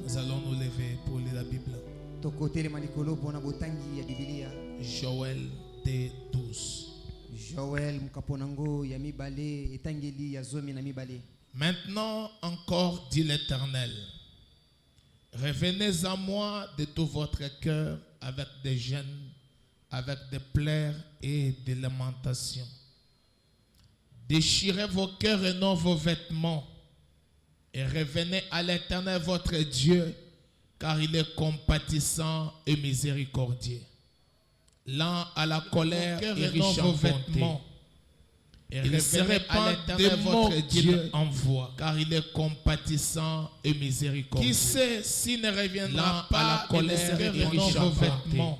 Nous allons nous lever pour lire la Bible. Joël T12. Maintenant encore, dit l'Éternel, revenez à moi de tout votre cœur avec des jeûnes, avec des pleurs et des lamentations. Déchirez vos cœurs et non vos vêtements, et revenez à l'Éternel votre Dieu, car il est compatissant et miséricordieux, lent à la colère et riche en bonté. Et il ne se répand des mots qu'il envoie, car il est compatissant et miséricordieux. Qui sait s'il ne reviendra pas à la colère et riche en vêtements,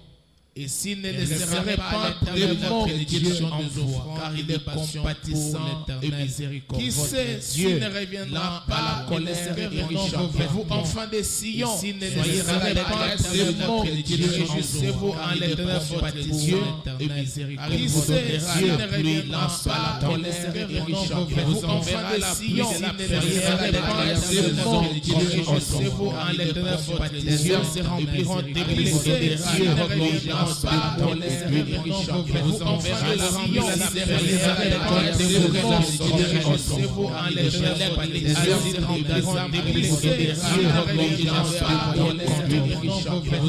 et s'il ne laisserait pas des mots qu'il envoie, car il est compatissant et miséricordieux. Qui sait s'il ne reviendra pas à la colère et riche en vêtements, vous enfants de Sion, s'il ne laisserait pas des mots qu'il réjouissez-vous en l'Éternel votre Dieu et miséricordieux. Qui sait s'il ne reviendra pas à la colère et riche en vêtements, vous enfants de Sion, s'il ne laisserait pas des mots qu'il réjouissez-vous en l'Éternel votre Dieu se rempliront d'églises et de cieux. Vous enverrez la Sion,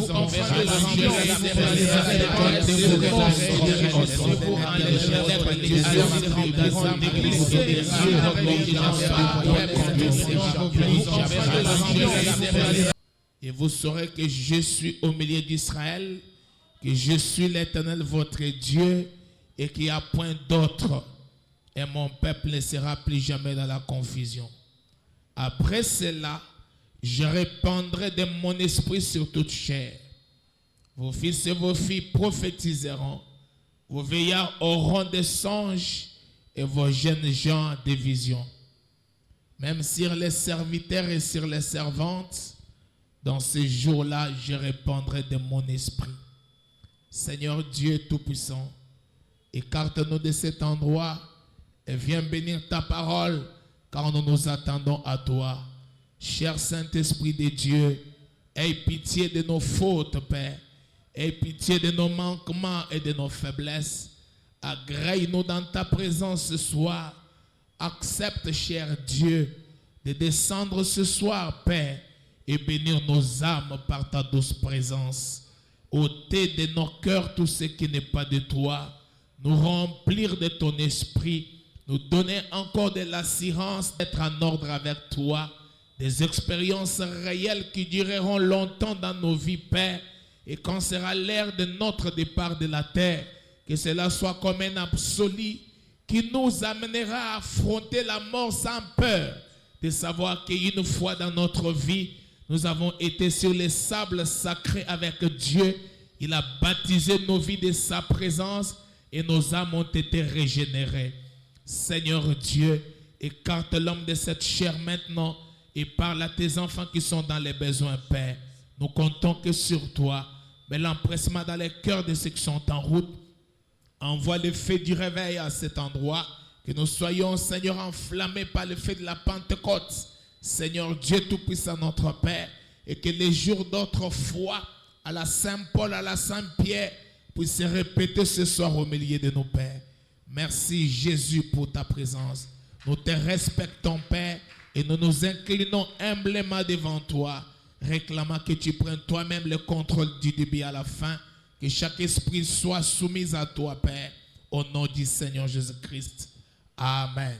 vous en et vous saurez que je suis au milieu d'Israël, que je suis l'Éternel votre Dieu et qu'il n'y a point d'autre. Et mon peuple ne sera plus jamais dans la confusion. Après cela, je répandrai de mon esprit sur toute chair. Vos fils et vos filles prophétiseront. Vos vieillards auront des songes et vos jeunes gens des visions. Même sur les serviteurs et sur les servantes, dans ces jours-là, je répandrai de mon esprit. Seigneur Dieu Tout-Puissant, écarte-nous de cet endroit et viens bénir ta parole, car nous nous attendons à toi. Cher Saint-Esprit de Dieu, aie pitié de nos fautes, Père. Aie pitié de nos manquements et de nos faiblesses. Agrée-nous dans ta présence ce soir. Accepte, cher Dieu, de descendre ce soir, Père, et bénir nos âmes par ta douce présence. Ôter de nos cœurs tout ce qui n'est pas de toi, nous remplir de ton esprit, nous donner encore de l'assurance d'être en ordre avec toi, des expériences réelles qui dureront longtemps dans nos vies, Père, et quand sera l'heure de notre départ de la terre, que cela soit comme un absolu qui nous amènera à affronter la mort sans peur, de savoir qu'une fois dans notre vie, nous avons été sur les sables sacrés avec Dieu. Il a baptisé nos vies de sa présence et nos âmes ont été régénérées. Seigneur Dieu, écarte l'homme de cette chair maintenant et parle à tes enfants qui sont dans les besoins, Père. Nous comptons que sur toi, mais l'empressement dans les cœurs de ceux qui sont en route, envoie le feu du réveil à cet endroit, que nous soyons, Seigneur, enflammés par le feu de la Pentecôte. Seigneur Dieu Tout-Puissant, notre Père, et que les jours d'autrefois, à la Saint-Paul, à la Saint-Pierre, puissent se répéter ce soir au milieu de nos pères. Merci Jésus pour ta présence. Nous te respectons, Père, et nous nous inclinons humblement devant toi, réclamant que tu prennes toi-même le contrôle du début à la fin, que chaque esprit soit soumis à toi, Père, au nom du Seigneur Jésus-Christ. Amen.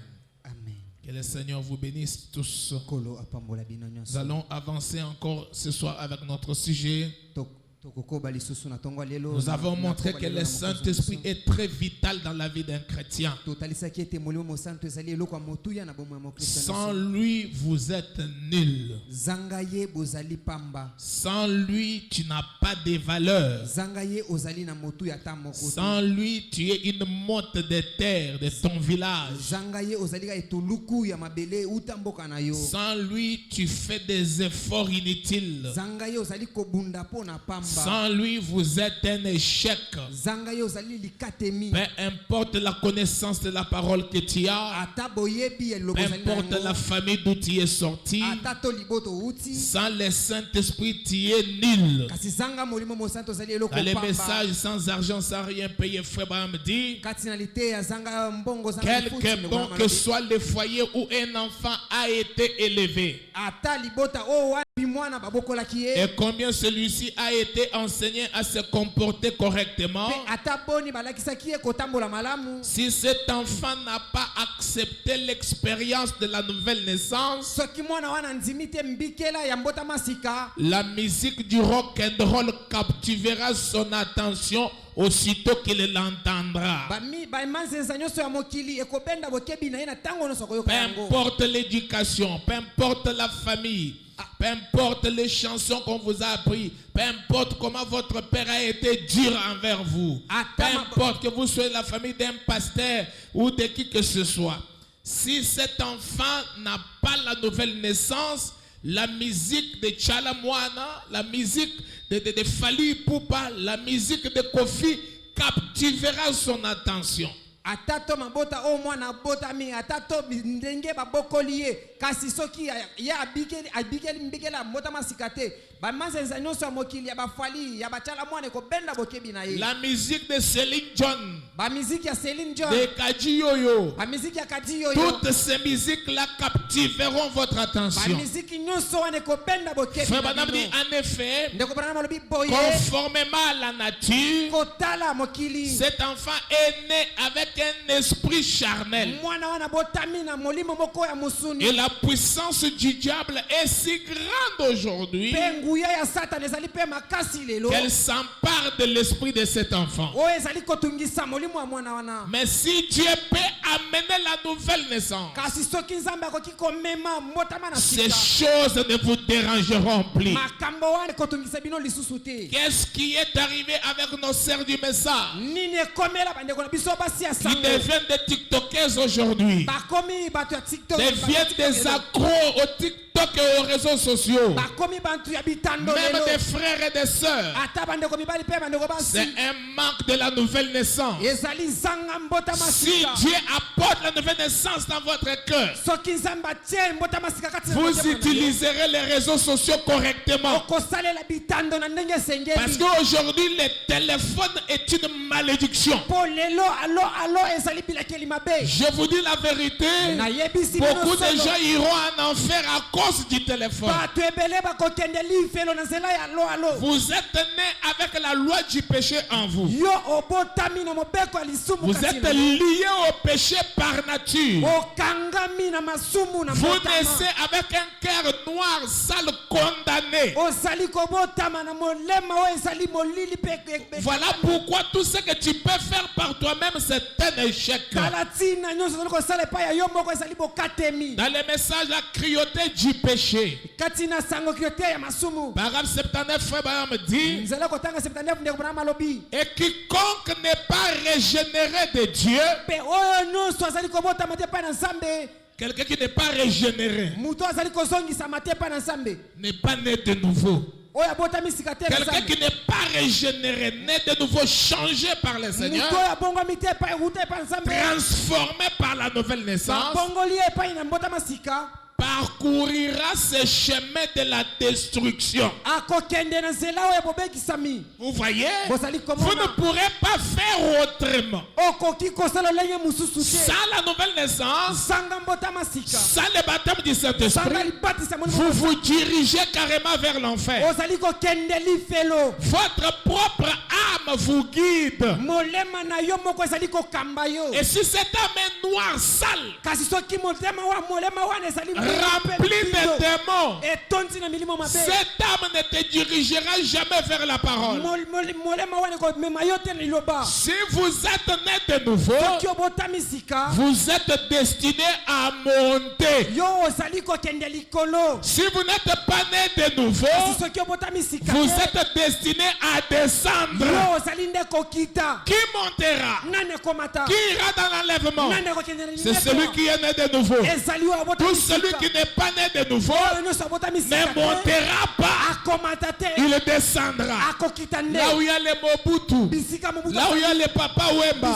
Que le Seigneur vous bénisse tous. Nous allons avancer encore ce soir avec notre sujet. Nous avons montré que le Saint-Esprit est très vital dans la vie d'un chrétien. Sans lui, vous êtes nul. Sans lui, tu n'as pas de valeur. Sans lui, tu es une motte de terre de ton village. Sans lui, tu fais des efforts inutiles. Sans lui, vous êtes un échec. Peu importe la connaissance de la parole que tu as, peu importe la famille d'où tu es sorti, sans le Saint-Esprit, tu es nul. Dans les messages sans argent, sans rien payer, frère Abraham dit, quelque bon que soit le foyer où un enfant a été élevé, et combien celui-ci a été enseigné à se comporter correctement, si cet enfant n'a pas accepté l'expérience de la nouvelle naissance, la musique du rock and roll captivera son attention aussitôt qu'il l'entendra. Peu importe l'éducation, peu importe la famille, peu importe les chansons qu'on vous a appris, peu importe comment votre père a été dur envers vous, peu importe que vous soyez la famille d'un pasteur ou de qui que ce soit, si cet enfant n'a pas la nouvelle naissance, la musique de Tchalamwana, la musique de Fali Poupa, la musique de Kofi captivera son attention. Atato mabota o mwana bota mi atato ndenge babokoliye kasi soki ya abikeli mbikela mota masikate ba manzenza nyonso mokili ya bafali ya bachala mwana ko benda bokebi na ye. La musique de Céline John, ba musique ya Céline John, de Kadi Yoyo, ba musique ya Kadi Yoyo, toutes ces musiques là captiveront votre attention. Ba musique nyonso wane ko benda bokebi. Frère Branham dit en effet, conformément à la nature, kotala mokili, cet enfant est né avec un esprit charnel. Et la puissance du diable est si grande aujourd'hui qu'elle s'empare de l'esprit de cet enfant. Mais si Dieu peut amener la nouvelle naissance, ces choses ne vous dérangeront plus. Qu'est-ce qui est arrivé avec nos sœurs du message qui deviennent des TikTokers aujourd'hui, deviennent des accros au TikTok et aux réseaux sociaux, même des frères et des sœurs? C'est un manque de la nouvelle naissance. Si Dieu apporte la nouvelle naissance dans votre cœur, vous utiliserez les réseaux sociaux correctement. Parce qu'aujourd'hui, le téléphone est une malédiction. Je vous dis la vérité, beaucoup de gens iront en enfer à cause du téléphone. Vous êtes né avec la loi du péché en vous. Vous êtes lié au péché par nature. Vous naissez avec un cœur noir, sale, condamné. Voilà pourquoi tout ce que tu peux faire par toi-même, c'est un échec. Dans le message, la cruauté du péché, paragraphe 79, frère Branham dit, et quiconque n'est pas régénéré de Dieu, quelqu'un qui n'est pas régénéré, n'est pas né de nouveau. Quelqu'un qui n'est pas régénéré, né de nouveau, changé par le Seigneur, transformé par la nouvelle naissance, parcourira ce chemin de la destruction. Vous voyez, vous ne pourrez pas faire autrement. Sans la nouvelle naissance, sans le baptême du Saint-Esprit, vous vous dirigez carrément vers l'enfer. Votre propre âme vous guide. Et si cette âme est noire, sale, rempli de démons, cette âme ne te dirigera jamais vers la parole. Si vous êtes né de nouveau, vous êtes destiné à monter. Si vous n'êtes pas né de nouveau, vous êtes destiné à descendre. Qui montera? Qui ira dans l'enlèvement? C'est celui qui est né de nouveau. Tout celui qui n'est pas né de nouveau ne montera pas. akomata te Il descendra. akokita nde Là où il y a les Mobutu, bisika mobutu là où il y a les Papa Wemba,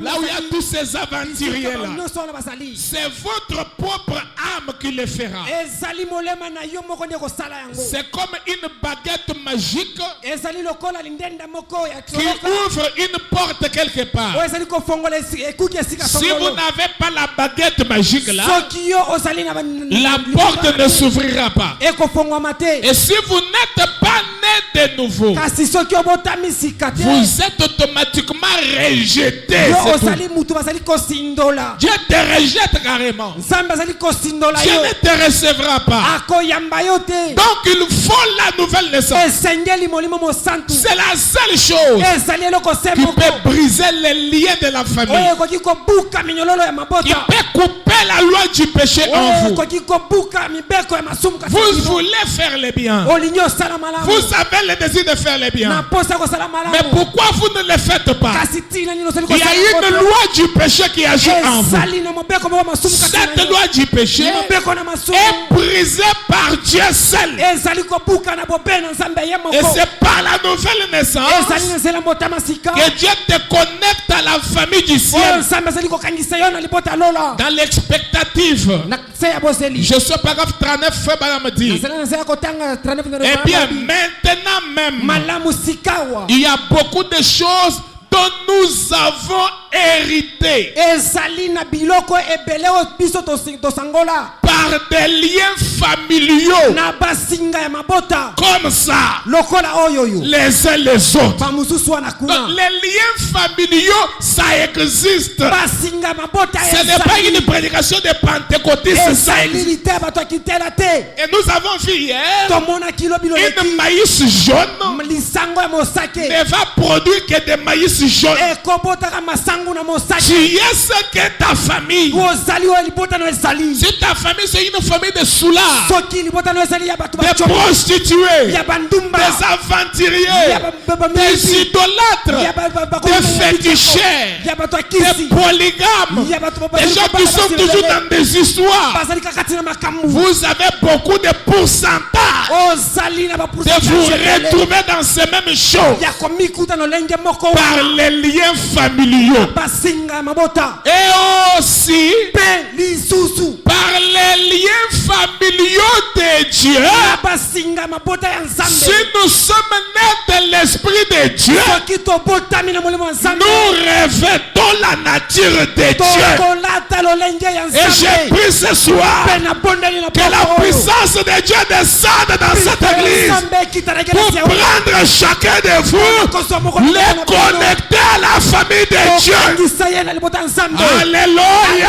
là où il y a tous ces aventuriers-là, nyonso wana bazali c'est votre propre âme qui le fera. ezali molema na yo moko nde kosala yango C'est comme une baguette magique ezali lokola lindenda moko ya qui toloka ouvre une porte quelque part. oyo ezali kofongola ekuki esika Si vous songolo n'avez pas la baguette magique là, soki yo ozali na la porte ne s'ouvrira pas. ekofongwama te Et si vous n'êtes pas né de nouveau, kasi soki obotami sika te vous êtes automatiquement rejeté. yo C'est tout. ozali mutu bazali kosindola Dieu te rejette carrément. nzambe azali kosindola Dieu yo ne te recevra pas. akoyamba yo te Donc il faut la nouvelle naissance. esengeli molimo mosantu C'est la seule chose ezali eloko se qui moko peut briser les liens de la oyo famille, ekoki kobuka minyololo ya qui mabota peut couper la loi du péché en oyo vous. ekoki kobuka mibeko ya masumu kasi Vous bino. voulez faire le bien. olingi osala malamu Vous avez le désir de faire le na bien. posa kosala Mais malamu pourquoi vous ne le faites pas? kasi tina nini osali Il y a une kosala loi du péché qui agit en vous. ezali na mobeko moko masumu kasi na Cette yo. loi du péché mobeko na masumu est brisée par Dieu seul. ezali kobuka na bobe na nzambe ye Et moko c'est par la nouvelle naissance ezali na nzela mbotama sika que Dieu te connecte à la famille du oyo ciel. nzambe azali kokangisa yo na libota lola Dans l'expectative. na se ya bozeli Je suis paragraphe 39, Frère Bala me dit. nazali na nzela kotanga 39 Eh bien, maintenant même, malamu sikawa il y a beaucoup de choses dont nous avons hérité ezali na biloko ebele oyo biso tosangola par des liens familiaux na basinga ya mabota comme ça, lokola oyoyo les uns les autres. bamosusu wana Donc, kuna les liens familiaux, ça existe. basinga ya mabota Ce n'est pas une prédication de pentecôtistes, ça existe. ezalili te bato akitela te Et nous avons vu hier, tomonaki lobi une loleki maïs jaune lisango ya mosake ne va produire que des maïs jaunes. ekobotaka masangu na Tu mosake es ce que ta famille. ozali oyo libotano ezali Si ta famille, c'est une famille de soulards, soki libotano ezali ya bato des bacomi prostituées, ya bandumba des aventuriers, des idolâtres, des féticheurs, ya bato des akisi polygames, ya bato des gens qui sont toujours dans des histoires. bazali kaka tina makambo Vous avez beaucoup de pourcentage ozali na de vous retrouver dans ces mêmes choses ya komikuta na lolenge moko par les liens familiaux. basinga ya mabota Et aussi mpe lisusu par les liens familiaux de Dieu. na basinga ya mabota ya Si nzambe nous sommes nés de l'Esprit de Dieu, soki tobotami na molimo ya nzambe nous revêtons la nature de Dieu. tokolata lolenge ya Et j'ai nzambe pris ce soir mpe nabondeli na que la puissance de Dieu descende dans cette église pour prendre chacun de vous, les connecter à la famille de Dieu. okangisa ye na libota ya nzambe Alléluia.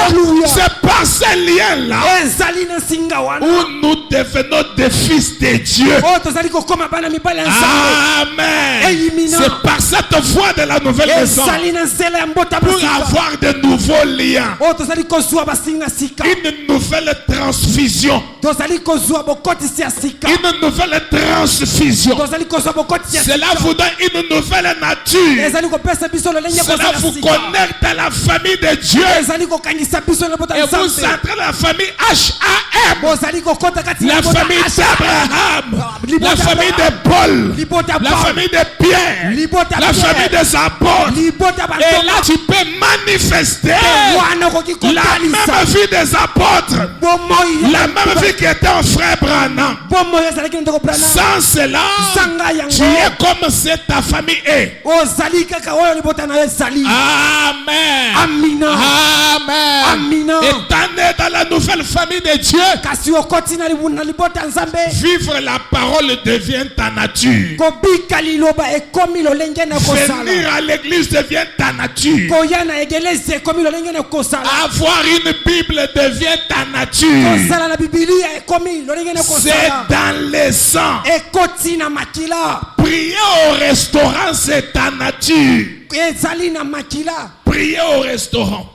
Alléluia. C'est par ces liens-là ezali na singa wana où nous devenons des fils de Dieu. oyo tozali kokoma bana mibali ya nzambe Amen. Elimina. C'est par cette voie de la nouvelle naissance ezali na nzela ya mbota pour masika avoir de nouveaux liens, oyo tozali kozwa basinga sika une nouvelle transfusion, tozali kozwa bokotisi ya sika une nouvelle transfusion. tozali kozwa bokotisi ya Cela sika vous donne une nouvelle nature. ezali kopesa biso lolenge Cela kozala vous sika connecte à la famille de Dieu. ezali kokangisa biso na bota Et ya vous nzambe entrez dans la famille HAM, bozali kokota kati la na bota famille Asha. d'Abraham, la famille de Paul, libota la Paul, famille de Pierre, libota la Pierre, famille des apôtres. libota Et là, bantoka tu peux manifester wana okoki la kotalisa même vie des apôtres, bomoi la même vie qui était en frère Branham. bomoi ezalaki na ndeko brana Sans cela, zanga tu yango es comme si ta famille est. ozali kaka oyo libota na yo ezali Amen. amina Amen. Amina. Étant né dans la nouvelle famille de Dieu, kasi okoti na libota ya nzambe vivre la parole devient ta nature. kobika liloba ekomi lolenge na kosala Venir à l'église devient ta nature. koya na egelesi ekomi lolenge na kosala Avoir une Bible devient ta nature. kosala na bibilia ekomi lolenge na C'est kosala dans le sang. ekoti na makila Prier au restaurant, c'est ta nature. ezali na makila Prier au restaurant.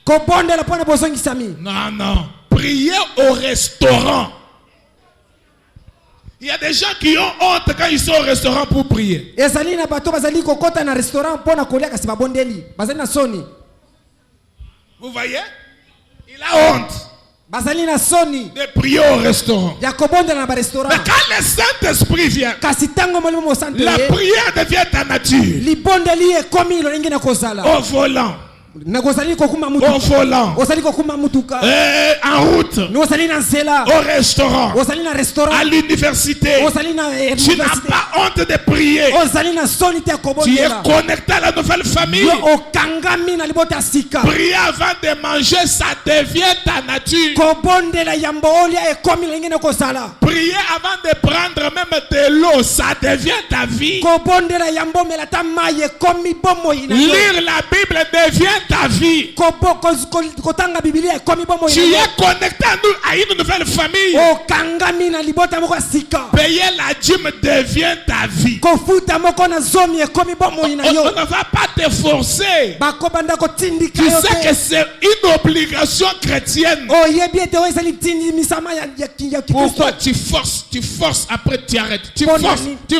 kobondela mpo na bozongisami Non, non. Prier au restaurant. Il y a des gens qui ont honte quand ils sont au restaurant pour prier. ezali na bato bazali kokota na restaurant mpo na kolia kasi babondeli bazali na soni Vous voyez? Il a honte. bazali na soni de prier au restaurant. ya kobondela na barestaurant. Mais quand le Saint-Esprit vient, Kasi ntango molimo mosante la prière devient ta nature. libondeli ekomi lolenge na kozala Au volant, na kozali kokuma au mutuka volant, ozali kokuma mutuka en route, ni ozali na nzela au restaurant, ozali na restaurant à l'université. ozali na Tu n'as université pas honte de prier. ozali na soni te ya Tu es kobondela connecté à la nouvelle famille. yo okangami na libota ya sika Prier avant de manger, ça devient ta nature. kobondela yambo olia ekomi lolenge na kozala Prier avant de prendre même de l'eau, ça devient ta vie. kobondela yambo mela ta mai ekomi bomoi na yo Lire la Bible devient ta vie. kotanga bibilia ekomi bomoi Tu na yo es connecté à une nouvelle famille. okangami na libota moko ya sika Payer la dîme devient ta vie. kofuta moko na zomi ekomi bomoi na On yo ne va pas te forcer. bakobanda kotindika Tu yo sais que te c'est une obligation chrétienne. oyebi ete oyo ezali tindimisama ya kikristo Pourquoi tu forces, après tu arrêtes. Tu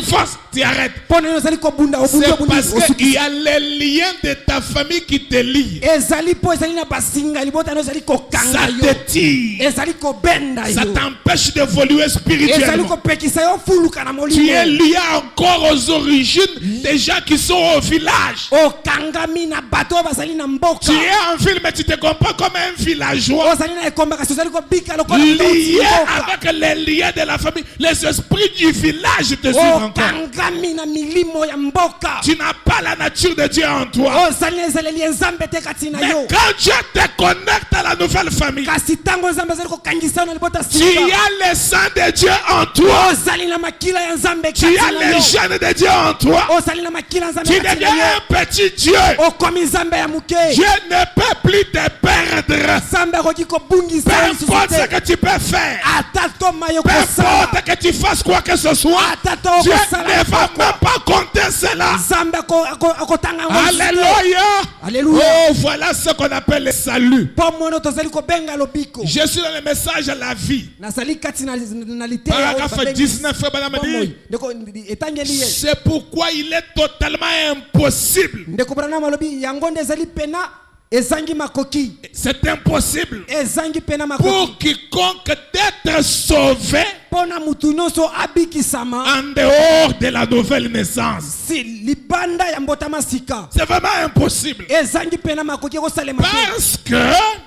forces, tu arrêtes. mpo na yo ezali kobunda obunda C'est parce obundi qu'il y a les liens de ta famille qui te lient. ezali mpo ezali na basinga libota na yo ezali kokanga Ça yo te tire. ezali kobenda Ça yo t'empêche d'évoluer ezali spirituellement. kopekisa yo fuluka na Tu molimo es lié encore aux origines des gens qui sont au village. okangami na bato oyo bazali na mboka Tu es en ville, mais tu te comprends comme un villageois. ozali na ekomba kasi ozali kobika lokola Lié mboka avec les liens de la famille. Les esprits du village te suivent encore. okangami na milimo ya mboka Tu n'as pas la nature de Dieu en toi. ozali na ezaleli ya nzambe te kati na Mais yo quand Dieu te connecte à la nouvelle famille, kasi ntango nzambe azali kokangisa yo na libota tu sika as le sang de Dieu en toi. ozali na makila ya nzambe Tu kati as na les yo gènes de Dieu en toi. ozali na makila ya nzambe Tu kati deviens na yo un petit Dieu. okomi nzambe ya moke Dieu ne peut plus te perdre. nzambe akoki Peu kobungisa yo lisusu importe ce te que tu peux faire. ata toma yo Peu kosala importe que tu fasses quoi que ce soit. ata to Dieu okosala ne va même pas compter cela. nzambe akotanga yango lisusu te. Alléluia. Alléluia. Oh, voilà ce qu'on appelle le salut. mpo mono tozali kobenga lobiko Je suis dans le message à la vie. nazali kati na liteya oyo Paragraphe babengi 19, Madame bomoi. dit. ndeko etangeli ye C'est pourquoi il est totalement impossible. ndeko branama alobi yango nde ezali pena ezangi makoki C'est impossible ezangi pena makoki pour quiconque d'être sauvé mpo na mutu nyonso abikisama en dehors de la nouvelle naissance. si libanda ya mbotama sika C'est vraiment impossible. ezangi pena makoki ekosalema te Parce que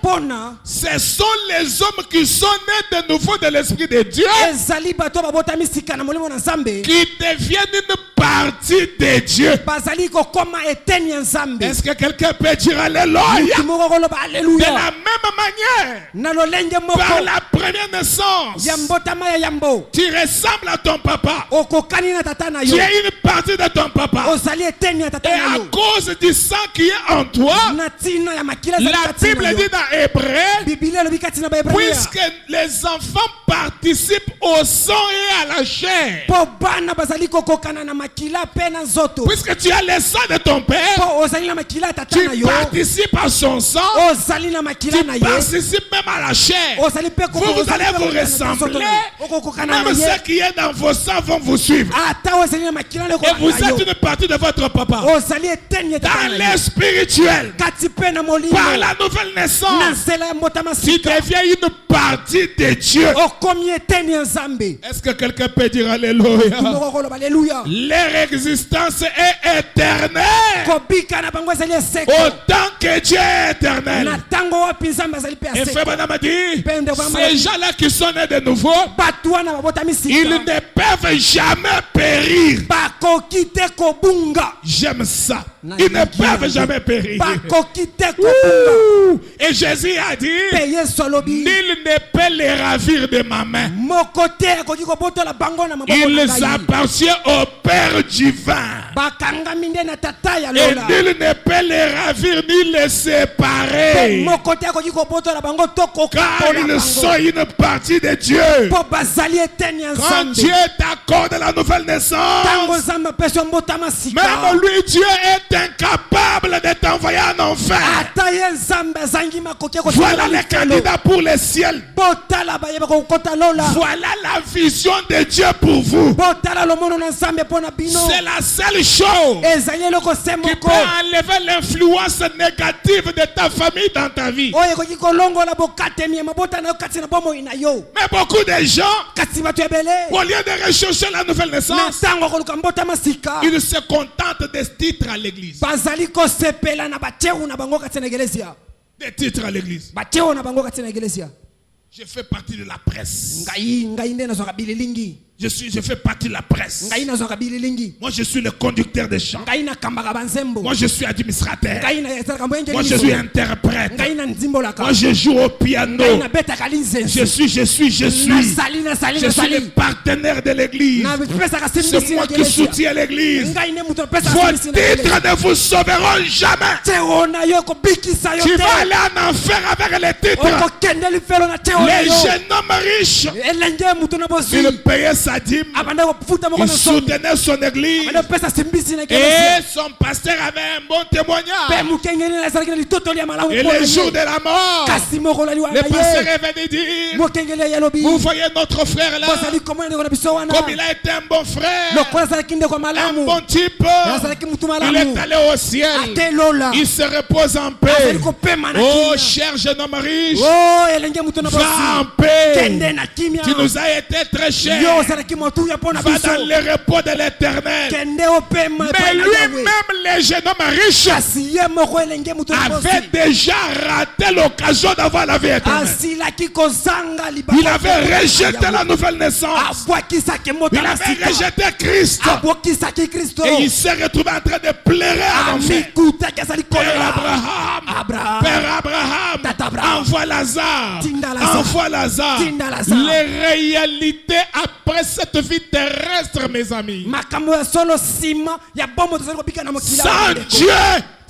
mpo na ce sont les hommes qui sont nés de nouveau de l'Esprit de Dieu ezali bato babotami sika na molimo na nzambe qui deviennent une partie de Dieu. bazali kokoma eteni ya nzambe Est-ce que quelqu'un peut dire Alléluia? mutu moko koloba De aleluya la même manière, na lolenge par moko la première naissance, ya mbotama ya yambo tu ressembles à ton papa. okokani na tata na Tu yo es une partie de ton papa. ozali eteni ya Et tata na à yo cause du sang qui est en toi, na ntina ya makila ezali la kati na Bible yo dit dans Hébreu, biblia elobi kati na baebreya puisque les enfants participent au sang et à la chair, mpo bana bazali kokokana na makila mpe na nzoto puisque tu as le sang de ton père, mpo ozali na makila ya tata na tu yo participes à son sang, ozali na makila tu na ye participes même à la chair. ozali mpe Vous allez vous ressembler. okokokana na Même ye ceux qui est dans vos sangs vont vous suivre. ata ozali na makila na Et vous ekokana êtes yo une partie de votre papa. ozali eteni ya Dans tata na les yo spirituels, kati mpe na molimo par la nouvelle na naissance, nzela ya mbotama tu sika deviens une partie de Dieu. okomi eteni ya nzambe Est-ce que quelqu'un peut dire Alléluia? moko koloba aleluya Leur existence est éternelle. kobika na bango ezali eseko Autant que Dieu est na éternel. ntango wapi nzambe azali mpe Et ya Frère seko Branham dit, Pende Branham ces gens-là qui sont nés de nouveau, bato wana babotami ils sika ne peuvent jamais périr. bakoki te kobunga J'aime ça. Ils ne peuvent jamais périr. bakoki te kobunga Ouh. Et Jésus a dit, mpe yesu alobi nul ne peut les ravir de ma main. moko te akoki kobotola bango na maboko na Ils ngai appartiennent au Père divin. bakangami nde na tata ya Et lola nul ne peut les ravir ni les mpe séparer. moko te akoki kobotola bango to Car kokabola ils sont bango une partie de Dieu. mpo bazali eteni ya Quand nzambe Dieu t'accorde la nouvelle ntango naissance, nzambe apesi yo mbotama sika même lui, Dieu est incapable de t'envoyer en enfer. ata ye nzambe azangi makoki Voilà les candidats pour le ciel. botala bayeba kokota lola Voilà la vision de Dieu pour vous. botala lomono na nzambe mpona bino C'est la seule chose ezali eloko se qui peut moko enlever l'influence négative de ta famille dans ta vie. oyo ekoki kolongola bokatemi ya mabota na yo kati na bomoi na yo Mais beaucoup de gens, kasi bato ebele au lieu de rechercher la nouvelle na naissance, ntango akoluka mbotama sika ils se contentent des titres à l'église. bazali kosepela na bateru na bango kati na egelezia Des titres à l'église. bateru na bango kati na egelezia Je fais partie de la presse. ngai nde nazwaka bililingi Je fais partie de la presse. ngai nazwaka bililingi Moi, je suis le conducteur des chants. ngai nakambaka banzembo Moi, je suis administrateur. ngai nasalaka mbo Moi, je suis interprète. ngai na ndimbolaka Moi, je joue au piano. ngai nabetaka linzenzi Je suis nasali le partenaire de l'église. napesaka C'est simbisi moi na qui egelezia soutiens l'église. ngai nde moto napesaka Vos simbisi na egelezia titres ne vous sauveront jamais. tero na yo ekobikisa yo Tu te vas aller en enfer avec les titres. okokende lifelo na tero na Les yo jeunes hommes riches, elenge moto na bozwi il payait sa dîme. abanda kofuta moko Il na somi soutenait son église. abanda kopesa simbisi na egelezia Et son pasteur avait un bon témoignage. mpe mokengeli nazalaki na litotoli ya malamu Et mpona le jour ye de la mort, kasi mokolo le aliwana pasteur ye est venu dire, mokengeli ya yalobi vous voyez notre frère là, bozali komona ndeko na biso wana comme il a été un bon frère, lokola azalaki ndeko un malamu bon type, azalaki mutu il est malamu allé au ciel. ate lola Il se repose en paix. azali kopema na Oh, kimia cher jeune homme riche, o elenge mutu na va en bosi paix. kende na kimia Tu nous as été très cher. yo ozalaki motuya mpo na Va biso dans le repos de l'éternel. kende opema Mais epai na Yawe. lui-même, les jeunes hommes riches, kasi ye moko elenge mutu na avait bosi déjà raté l'occasion d'avoir la vie éternelle. asilaki kozanga Il avait rejeté la nouvelle naissance. abwakisaki moto Il na avait sika rejeté Christ. abwakisaki kristo Et il s'est retrouvé en train de pleurer en enfer. amikutaki azali Père kolela Abraham, Abraham. Père Abraham, Tata Abraham. envoie Lazare, Tinda Lazare. envoie Lazare. Tinda Lazare. Les réalités après cette vie terrestre, mes amis. makambo ya solo nsima ya bombo tozali kobika na mokili Sans awa. Dieu,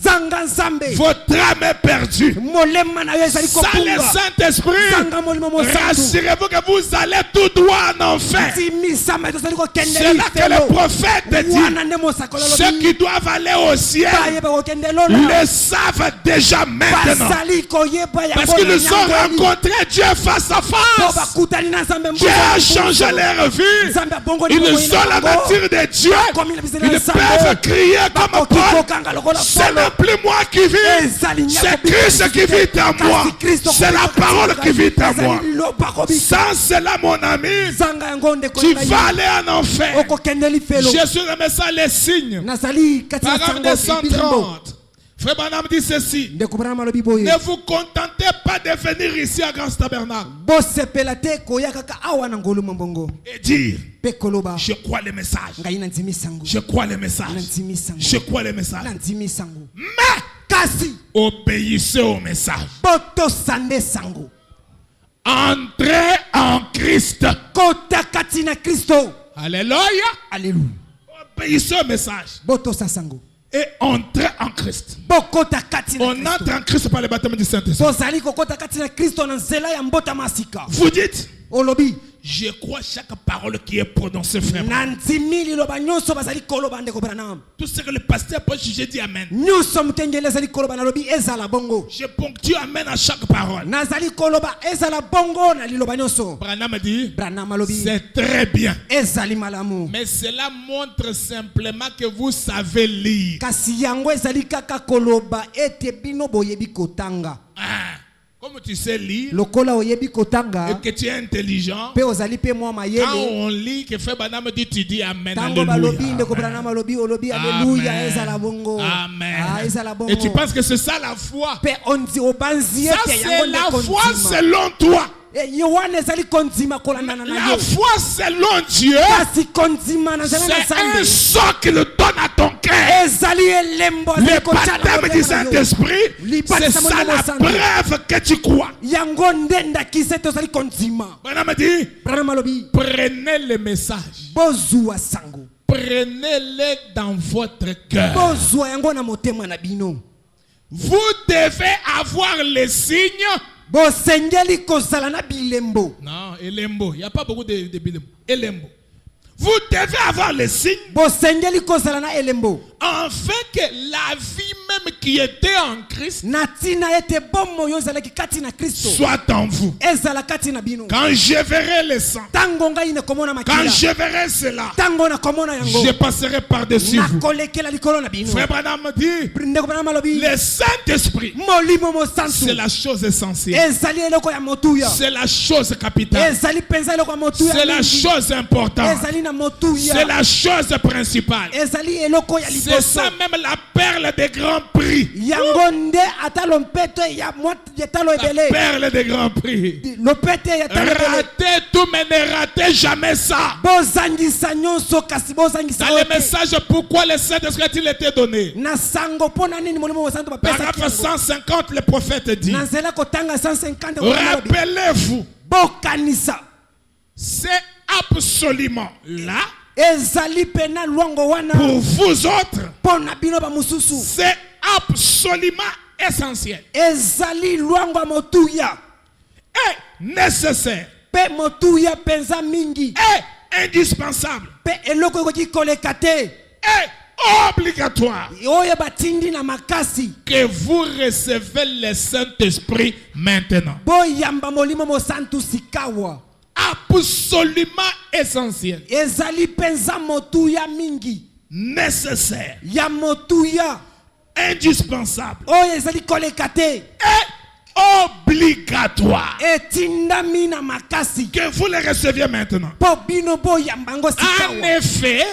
zanga nzambe votre âme est perdue. molema na yo ezali Sans le kopunga Saint-Esprit, zanga molimo mosantu rassurez-vous que vous allez tout droit en enfer. timisama tozali kokende C'est là que le prophète dit, wana nde mosakolo ceux qui doivent aller au ciel bayeba kokende lola le savent déjà maintenant. bazali koyeba Parce yango qu'ils ont rencontré Dieu face à po face. bakutani na nzambe Dieu a changé leur vie. nzambe abongoli Ils bomoi na ont la bango. nature de Dieu. Bakomi na bisika na Ils nzambe. peuvent crier comme Bakoki Paul. kokanga lokola Ce Paulo. n'est plus moi qui vis. Ezali C'est nyako Christ bika qui vit en moi. kasi Kristo C'est la kobika parole kasi qui vit en ezali moi. liloba kobika. Sans cela, mon ami, zanga yango ndeko tu na ye. vas aller en enfer. okokende lifelo Jésus remet ça les signes. nazali kati ya Paragraphe sango bilembo 230. Frère Branham dit ceci. ndeko Branham alobi boye Ne vous contentez pas de venir ici à Grand Tabernacle bosepela te koya kaka awa na ngolu mbongo et dire, mpe koloba je crois les messages. ngai na ndimi sango Je crois les na messages. ndimi sango Je crois les na messages. ndimi sango Mais kasi obéissez au message. botosande sango Entrez en Christ. kota kati na kristo Alléluia. aleluya Obéissez au message. botosa sango Et entrez en Christ. bokota kati na On kristo entre en Christ par le baptême du Saint-Esprit. bozali kokota kati na kristo na nzela ya mbotama sika Vous dites, olobi je crois chaque parole qui est prononcée, frère. na ndimi liloba nyonso bazali koloba ndeko Branham Tout ce que le pasteur peut juger, dit Amen. nyonso mokengeli ezali koloba nalobi ezala bongo Je ponctue Amen à chaque parole. nazali koloba ezala bongo na liloba nyonso Branham dit, Branham alobi c'est très bien. ezali malamu Mais cela montre simplement que vous savez lire. kasi yango ezali kaka koloba ete bino boyebi kotanga Ah, comme tu sais lire lokola oyebi et kotanga que tu es intelligent, mpe ozali mpe mwa quand mayele on lit que Frère Branham dit, tu dis Amen. ntango balobi Alléluia. ndeko Branham alobi olobi Amen. aleluya ezala bongo Amen. Ah, ezala bongo Et tu penses que c'est ça la foi? mpe obanzi Ça, ete c'est yango la nde foi kondima selon toi. yo wana ezali kondima kolandana na La yo foi selon Dieu, kasi kondima na nzela na c'est un nzambe sort qu'il donne à ton cœur. ezali elembo Le azali kotyala baptême du motema na yo. Saint-Esprit, c'est Libatisa ça molimo la santu. preuve que tu crois. yango nde ndakisa ete ozali kondima Branham dit, Branham alobi prenez le message. bozwa sango Prenez-le dans votre cœur. bozwa yango na motema na bino Vous devez avoir les signes. bosengeli kozala na bilembo Non, Elembo. Il n'y a pas beaucoup de bilembo. Elembo. Vous devez avoir les signes bosengeli kozala na elembo afin que la vie même qui était en Christ na tina ete bomoi oyo ezalaki kati na Kristo soit en vous. ezala kati na bino. Quand je verrai le sang, Tango ngai nakomona quand makila je verrai cela, tango nakomona yango je passerai par-dessus vous. nakolekela likolo na bino. Frère Branham me dit, Ndeko Branham alobi le Saint-Esprit, molimo c'est mosantu la chose essentielle. ezali eloko ya motuya C'est la chose capitale. ezali penza eloko ya motuya C'est la mingi. chose importante. ezali na C'est motuya la chose principale. ezali eloko ya C'est liboso ça même la perle de grand prix. yango nde ata lompeto ya talo La ebele perle de grand prix. lopete ya talo ebele Ratez tout, mais ne ratez jamais ça. bozangisa nyonso kasi bozangisa Dans le oyo te. message, pourquoi le Saint-Esprit a-t-il été donné? na sango mpona nini molimo mosantu bapesaki Paragraphe yango 150, le prophète dit, na nzela kotanga 150 olobi, rappelez-vous, bokanisa c'est absolument là ezali pena lwango wana pour vous autres. mpona bino bamosusu C'est absolument essentiel ezali lwango ya motuya et nécessaire mpe motuya mpenza mingi et indispensable mpe eloko ekoki koleka te et obligatoire oyo batindi na makasi que vous recevez le Saint-Esprit maintenant. boyamba molimo mosantu sikawa Absolument essentiel, ezali mpenza motuya mingi nécessaire, ya motuya indispensable oyo ezali koleka te et obligatoire etindami na makasi que vous le receviez maintenant. mpo bino boyamba yango En sikawa effet,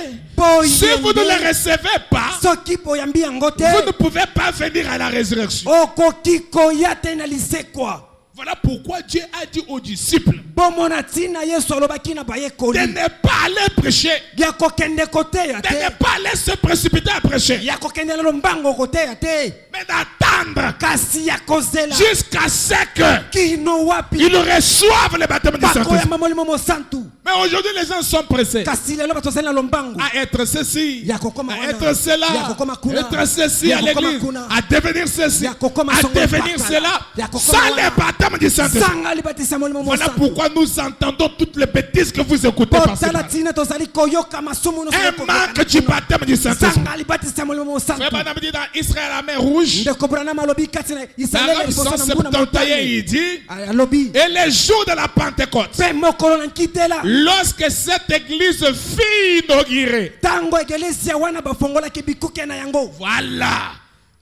si vous ne le recevez pas, soki boyambi yango te vous ne pouvez pas venir à la résurrection. okoki koya te na lisekwa. Voilà pourquoi Dieu a dit aux disciples bomona ntina yesu alobaki na de bayekoli ne pas aller prêcher, ya kokende koteya de ne te pas aller se précipiter à prêcher, ya kokendela lombango koteya te mais d'attendre kasi ya kozela jusqu'à ce que kino wapi ils reçoivent le baptême du Saint-Esprit. bakoyamba molimo mosantu. Mais aujourd'hui, les gens sont pressés kasi lelo bato bazali na lombango à être ceci, ya kokoma à wana, être cela, ya kokoma kuna, être ceci ya à kokoma l'église, kuna, à devenir ceci, ya kokoma à songo devenir mpakala, cela, ya kokoma sans wana. le baptême du Saint-Esprit. sanga libatisa molimo Voilà mosantu pourquoi nous entendons toutes les bêtises que vous écoutez par ce potala matin. tina tozali koyoka masumu nyonso Un yokoyoka manque du baptême du Saint-Esprit. sanga libatisa molimo mosantu. Frère Branham dit dans Israël la mer rouge, ndeko Branham alobi kati na Israeli dans liboso na mbuna 171, montagne. il dit, alobi et les jours de la Pentecôte, mpe mokolo na nkitela lorsque cette église fut inaugurée, ntango ekelesi wana bafongolaki bikuke na yango voilà,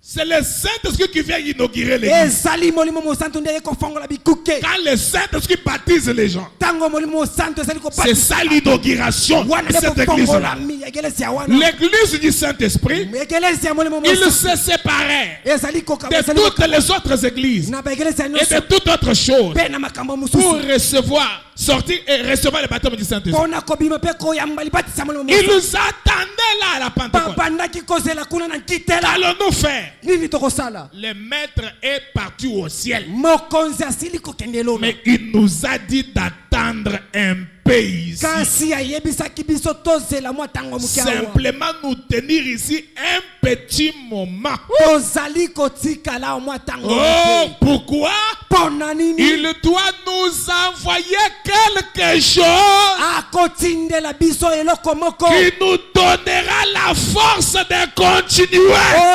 c'est le Saint-Esprit qui vient inaugurer l'église. ezali molimo mosantu nde ye kofongola bikuke Quand le Saint-Esprit baptise les gens, ntango molimo mosantu ezali c'est ça l'inauguration wana de nde cette kofongola église-là. ekelesi ya wana L'église du Saint-Esprit, ekelesi ya molimo il mosantu se séparait ezali koka de ezali toutes les autres églises na baekelesi ya et nyonso de toute autre chose mpe na makambo pour mosusu recevoir, sortir et recevoir le baptême du Saint-Esprit. mpona kobima mpe koyamba libatisa molimo Il mosantu nous attendait là à la Pentecôte. babandaki kozela kuna na nkitela Qu'allons-nous faire? nini tokosala Le maître est parti au ciel, mokonzi asili kokende elona mais il nous a dit d'attendre un peu ici. kasi ayebisaki biso tozela mwa ntango moke awa Simplement nous tenir ici un petit moment. tozali kotikala mwa ntango Oh, moke pourquoi? mpona nini Il doit nous envoyer quelque chose akotindela biso eloko moko qui nous donnera la force de continuer.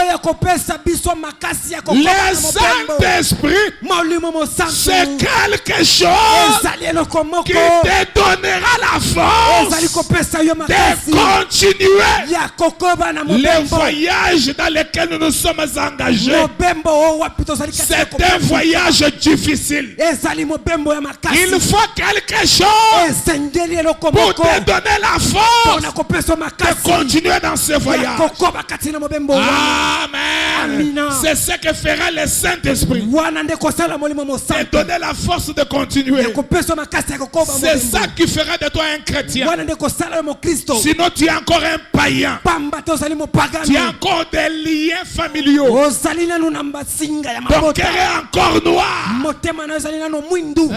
oyo kopesa biso makasi ya Le kokoma na mobembo Saint-Esprit, molimo c'est mosantu quelque chose ezali eloko moko qui te donnera la ezali force kopesa yo de makasi continuer ya kokoba na le mobembo voyage dans lequel nous nous sommes engagés. mobembo oyo wapi tozali kati ya C'est un voyage difficile. ezali mobembo ya makasi Il faut quelque chose esengeli eloko pour moko te donner la mpona force kopesa de makasi continuer dans ce ya voyage. kokoba kati na mobembo wana Amen. Amina. C'est ce que fera le Saint-Esprit. wana nde kosala molimo Te mosantu donner la force de continuer. ya kopesa makasi ya kokoba C'est ça mobembo qui fera de toi un chrétien. wana nde kosala yo mokristo Sinon, tu es encore un païen. pamba te ozali Tu as mopagani encore des liens familiaux. ozali nanu na basinga ya Ton mabota cœur est encore noir. motema na yo ezali nano mwindu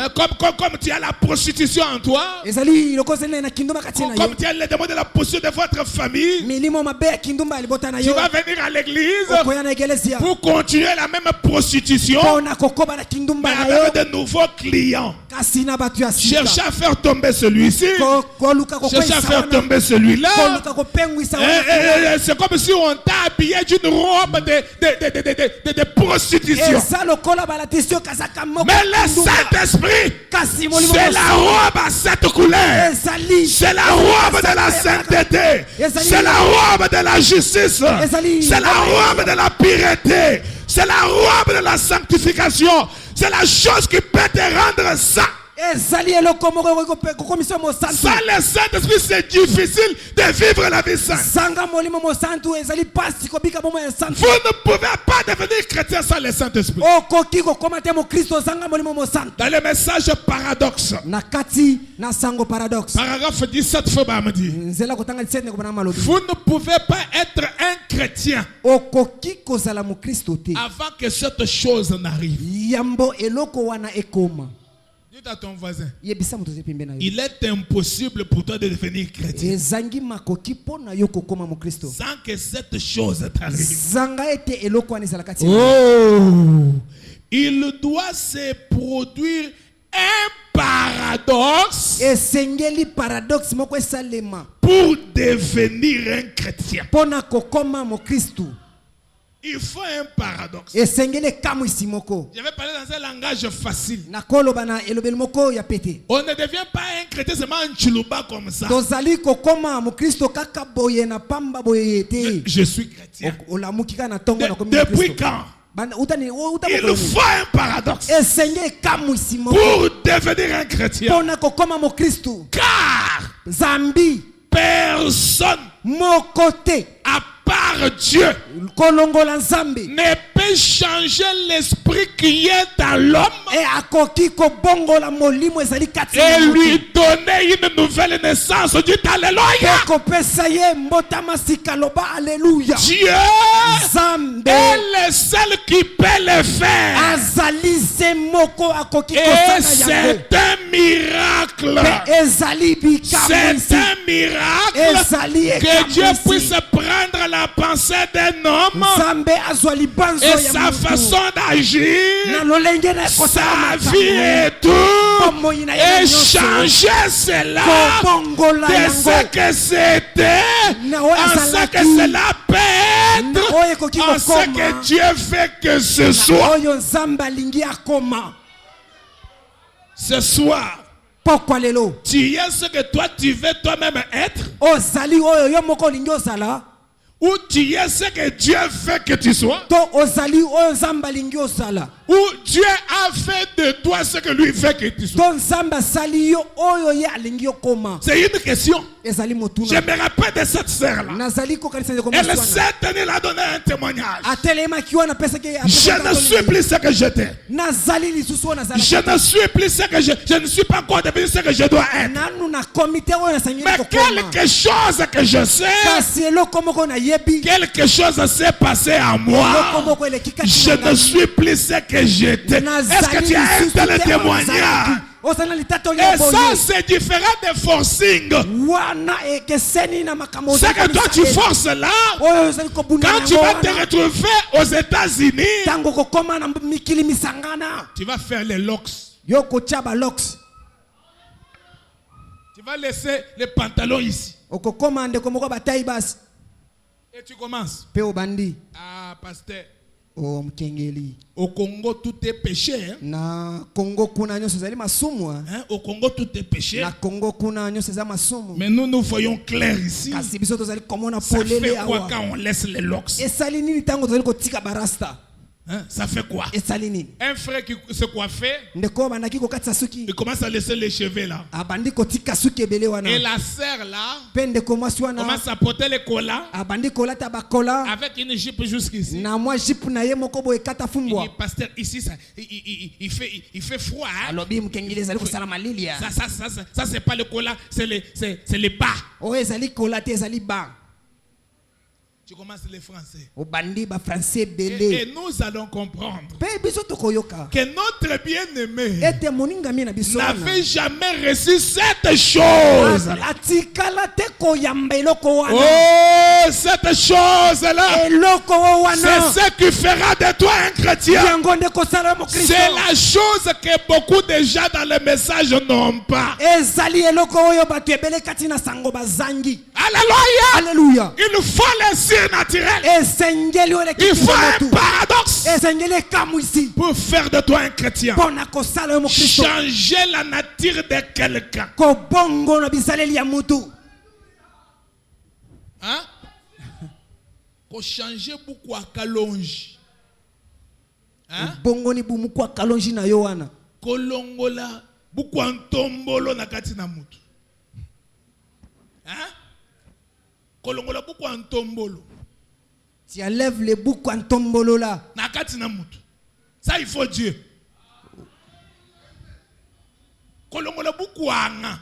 Comme tu as la prostitution en toi, ezali iloko ezali na kindumba kati na yo comme tu as les demandes de la prostitution de votre famille, milimo mabe ya kindumba ya libota na tu yo vas venir à l'église okoya na ekelezia pour continuer la même prostitution, mpona kokoba na kindumba mais na yo avec de nouveaux clients. kasi na batu ya sika chercher à faire tomber celui-ci, chercher à faire tomber celui-là. C'est comme si on t'a habillé d'une robe de prostitution. Mais le Saint-Esprit, c'est la robe à cette couleur. C'est la robe de la sainteté. C'est la robe de la justice. C'est la robe de la pureté. C'est la robe de la sanctification. C'est la chose qui peut te rendre saint. Sans le Saint-Esprit, c'est difficile de vivre la vie sainte. Vous ne pouvez pas devenir chrétien sans le Saint-Esprit. Dans le message paradoxe, paragraphe 17, vous ne pouvez pas être un chrétien avant que cette chose n'arrive. Dis à ton voisin, il est impossible pour toi de devenir chrétien sans que cette chose t'arrive. Oh, il doit se produire un paradoxe pour devenir un chrétien. Il faut un paradoxe. Je vais parler dans un langage facile. On ne devient pas un chrétien seulement un chiluba comme ça. Je suis chrétien. Depuis quand? Il faut un paradoxe pour devenir un chrétien. Car personne à part Dieu ne peut changer l'esprit qui est dans l'homme et lui donner une nouvelle naissance. Dites alléluia. Dieu est le seul qui peut le faire. Et c'est un miracle. C'est un miracle que Dieu puisse prendre la pensée d'un homme et sa façon d'agir, sa vie et tout, et changer cela de ce que c'était en ce que cela peut être, en ce que Dieu fait que ce soit. Ce soir, tu es ce que toi tu veux toi-même être, ou tu es ce que Dieu fait que tu sois, ou Dieu a fait de toi ce que lui fait que tu sois. C'est une question. Je me rappelle de cette sœur-là. Elle s'est tenue là donner un témoignage. Je ne suis plus ce que j'étais. Je ne suis plus ce que je ne suis pas encore devenu ce que je dois être. Mais quelque chose que je sais, quelque chose s'est passé à moi. Je ne suis plus ce que j'étais. Est-ce que tu as un tel témoignage? Et ça c'est différent de forcing. C'est que toi tu forces là. Quand tu vas te retrouver aux États-Unis, tu vas faire les locks. Tu vas laisser les pantalons ici. Et tu commences. Ah, pasteur. Au Congo, tout est péché. Hein? Au Congo, tout est péché. Mais nous voyons clair ici. Ça fait quoi quand on laisse les locks? Hein? Ça fait quoi? Un frère qui se coiffait, il commence à laisser les cheveux là. Et la sœur là commence à porter les collants avec une jupe jusqu'ici. Il dit, pasteur, ici ça, il fait froid. Hein? Ça c'est pas le collant, c'est les bas. Tu commences les Français. Et nous allons comprendre que notre bien-aimé n'avait jamais reçu cette chose. Oh, cette chose-là, eloko o c'est wana ce qui fera de toi un chrétien. yango nde kosala mokristo. C'est la chose que beaucoup de gens dans le message n'ont pas. ezali eloko oyo bato ebele kati na sango bazangi. Alléluia. Alléluia. Il faut le surnaturel. esengeli oyo Il faut un elekiti paradoxe esengeli ekamwisi pour faire de toi un chrétien. mpona kosala yo mokristo. Changer la nature de quelqu'un. kobongo na bisaleli ya mutu. Hein? Ko changer beaucoup à kalonji. Hein? bongo ni bumuku akalonji na yo wana. Kolongola beaucoup antombolo na kati na mutu. Hein? Kolongola beaucoup antombolo. Tu enlèves les boucs en tombolo là. Na kati na mutu. Ça il faut Dieu. Kolongola beaucoup anga.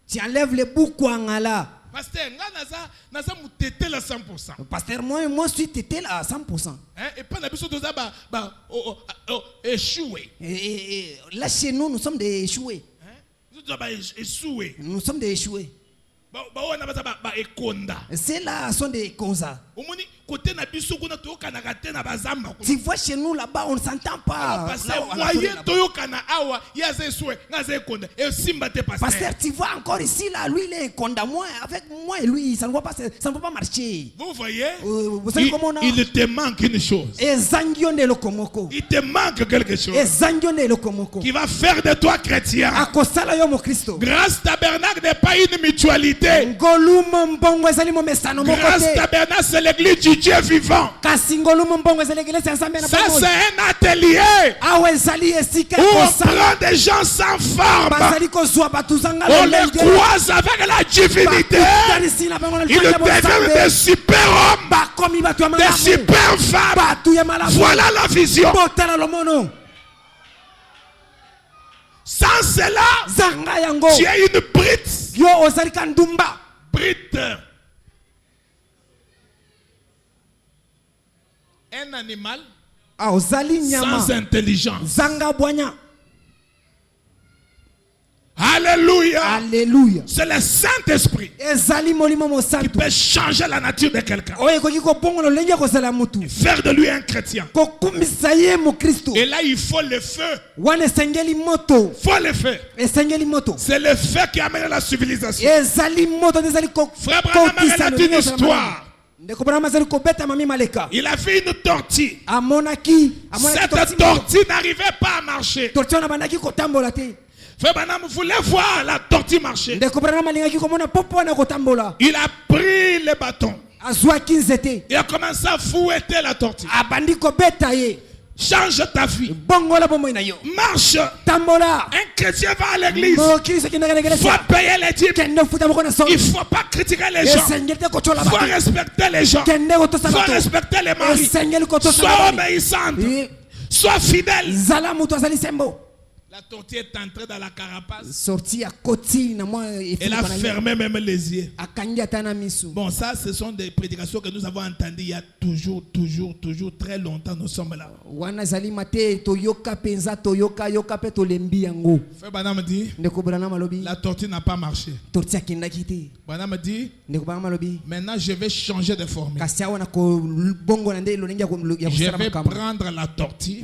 Tu enlèves les boucs en là. Pasteur, naza mutete la 100%. Pasteur, moi je suis tété là à 100%. Hein? Et pas na biso toza échoué. Et là chez nous, nous sommes des échoués. Hein? Échoué. Nous sommes des échoués. C'est là, sont des konza. Tu vois chez nous là-bas, on ne s'entend pas. Pasteur, tu vois encore ici là, lui il est condamné. Moi, avec moi et lui, ça ne va pas, ça ne peut pas marcher. Vous voyez? Vous savez comment on a? Il te manque une chose. Il te manque quelque chose qui va faire de toi chrétien. Grâce tabernacle n'est pas une mutualité. Grâce tabernacle, c'est l'église du Dieu vivant. Ça, c'est un atelier où on prend des gens sans forme. On les croise avec la divinité. Ils deviennent des super-hommes, des super-femmes. Voilà la vision. Sans cela, tu es une brute. Brute. Un animal sans intelligence. Alléluia. Alléluia. C'est le Saint-Esprit qui peut changer la nature de quelqu'un. Faire de lui un chrétien. Et là, il faut le feu. Faut le feu. C'est le feu qui amène la civilisation. Frère Branham a une histoire. Il a vu une tortue. Cette tortue n'arrivait pas à marcher. Frère Branham voulait voir la tortue marcher. Il a pris le bâton. Il a commencé à fouetter la tortue. Change ta vie. Marche. Un chrétien va à l'église. Il faut payer les dîmes. Il ne faut pas critiquer les gens. Il faut respecter les gens. Il faut respecter les maris. Sois obéissante. Sois fidèle. La tortue est entrée dans la carapace. Elle a fermé même les yeux. Bon, ça, ce sont des prédications que nous avons entendues il y a toujours très longtemps. Nous sommes là. Frère Branham dit, la tortue n'a pas marché. Branham dit, maintenant je vais changer de formule. Je vais prendre la tortue,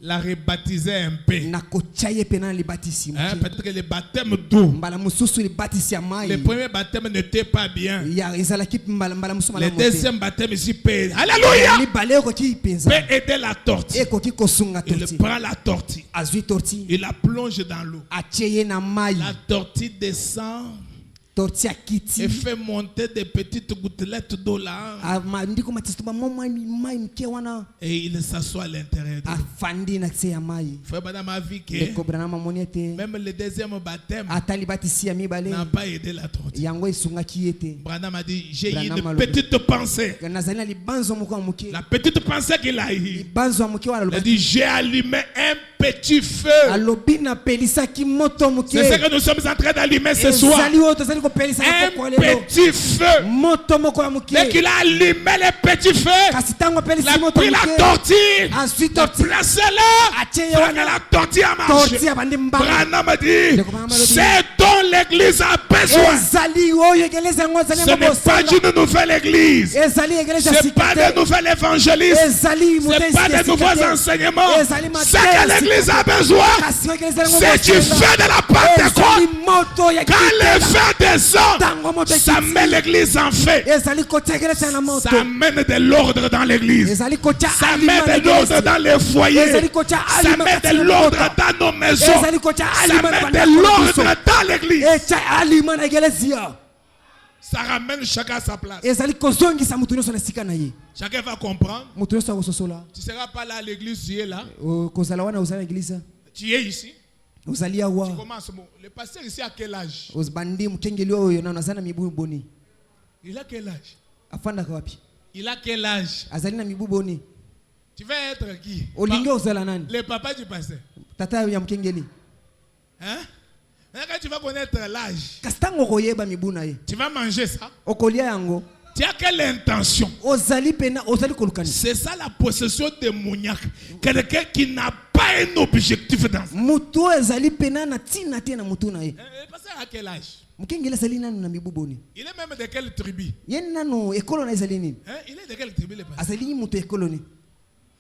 la rebaptiser un peu. Peut-être que le baptême d'eau, le premier baptême n'était pas bien. Le deuxième baptême ici peut, alléluia, peut aider la tortue. Il prend la tortue, il la plonge dans l'eau. La tortue descend et fait monter des petites gouttelettes d'eau là. Et il s'assoit à l'intérieur. Frère Branham a vu que même le deuxième baptême n'a pas aidé la tortue. Branham a dit, j'ai eu une petite pensée. La petite pensée qu'il a eue. Il a dit, j'ai allumé un petit feu. alobi na pelisaki moto moke C'est ce que nous sommes en train d'allumer ce soir. ezali oyo tozali kopelisaka Un poko lelo petit feu. moto moko ya Dès moke qu'il a allumé le petit feu, kasi ntango il apelisi a moto pris la moke tortille, ensuite il a placé là, atie ye pour que wana la tortille a marché. torti abandi mbanga Branham dit, Le commandement de Dieu. c'est dont l'église a besoin. ezali oyo ekeleza yango ezali Ce yango n'est pas bosanga d'une nouvelle église. ezali ekeleza Ce n'est sika pas te de nouvel évangéliste. ezali Ce n'est pas de nouveaux enseignements. ezali Ce que l'église a besoin, kasi ekeleza yango c'est du feu de la Pentecôte. ezali moto ya Quand le kitela feu descend, ntango moto ça met l'église en fait. ezali kotia ekeleza na moto Ça amène de l'ordre dans l'église. ezali kotia Ça met de l'ordre dans les foyers. ezali kotia Ça alima met kati de na l'ordre mabota. dans nos maisons. ezali kotia Ça alima na met bandako de na l'ordre biso. dans l'église. etia alima na ekelezia Ça ramène chacun à sa place. ezali kozongisa moto nyonso na esika na ye Chacun va comprendre. moto nyonso akososola Tu ne seras pas là à l'église, tu es là. kozala wana ozali na eglise Tu es ici. ozali awa Comment ce mot? Le pasteur ici a quel âge? bandi mokengeli oyo nano azali na mibu boni Il a quel âge? afandaka wapi Il a quel âge? azali na mibu boni Tu vas être qui? olingi ozala nani Le papa du pasteur. tata ya mokengeli Hein? Maintenant, quand tu vas connaître l'âge, kasi ntango okoyeba mibu na ye tu vas manger ça. okolia yango Tu as quelle intention? ozali pena ozali kolukanisa C'est ça la possession démoniaque. Quelqu'un qui n'a pas un objectif dans ça. motu oyo ezali pena na ntina te na motu na ye Le pasteur a quel âge? mokengeli azali nanu na mibu boni Il est même de quelle tribu? ye nanu ekolo na ezali nini Hein? Il est de quelle tribu le pasteur? azali moto ekolo nini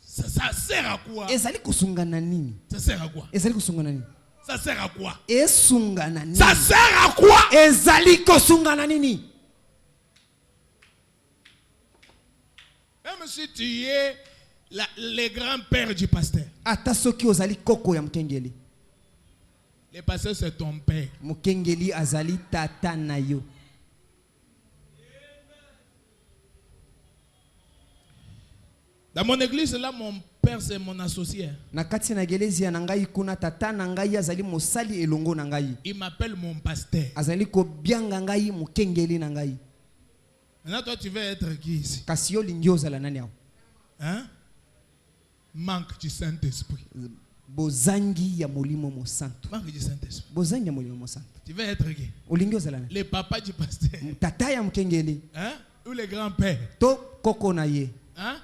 Ça sert à quoi? ezali kosungana nini Ça sert à quoi? ezali kosungana nini Ça sert à quoi? esungana nini Ça sert à quoi? ezali kosungana nini Même si tu es le grand-père du pasteur. ata soki ozali koko ya mokengeli Le pasteur c'est ton père. mokengeli azali tata na yo Dans mon église là, mon père c'est mon associé. na kati na egelezia na ngai kuna tata na ngai azali mosali elongo na ngai Il m'appelle mon pasteur. azali kobianga ngai mokengeli na ngai Maintenant toi tu veux être qui ici? kasi yo olingi ozala nani awa Hein? Manque du Saint-Esprit. bozangi ya molimo mosantu Manque du Saint-Esprit. bozangi ya molimo mosantu Tu veux être qui? olingi ozala nani Le papa du pasteur. tata ya mokengeli Hein? Ou le grand-père. to koko na ye Hein?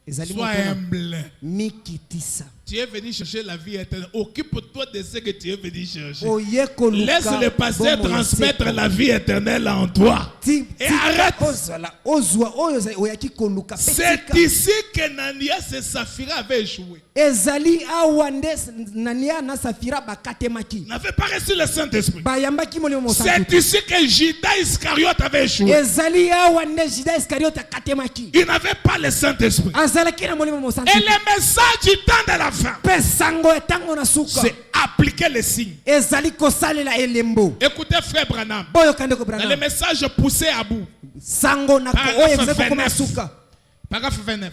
ezali Sois moto na humble. mikitisa Tu es venu chercher la vie éternelle. Occupe-toi de ce que tu es venu chercher. oye koluka Laisse le pasteur bomoi ya transmettre seko. la vie éternelle en toi. Et arrête. ozala ozwa oyo oyaki koluka pe C'est tika. ici que Nanias et Saphira avaient échoué. ezali awa nde nania na safira bakatemaki Ils n'avaient pas reçu le Saint-Esprit. bayambaki molimo mosantu C'est ici que Judas Iscariote avait échoué. ezali awa nde juda iskariote akatemaki Il n'avait pas le Saint-Esprit. azalaki na molimo Et mosantu le message du temps de la fin, mpe sango ya ntango na suka c'est appliquer les signes. ezali kosalela elembo Écoutez, frère Branham. boyoka ndeko Dans le brana message poussé à bout. sango na Paragraphe oyo ezali kokoma 29. suka Paragraphe 29.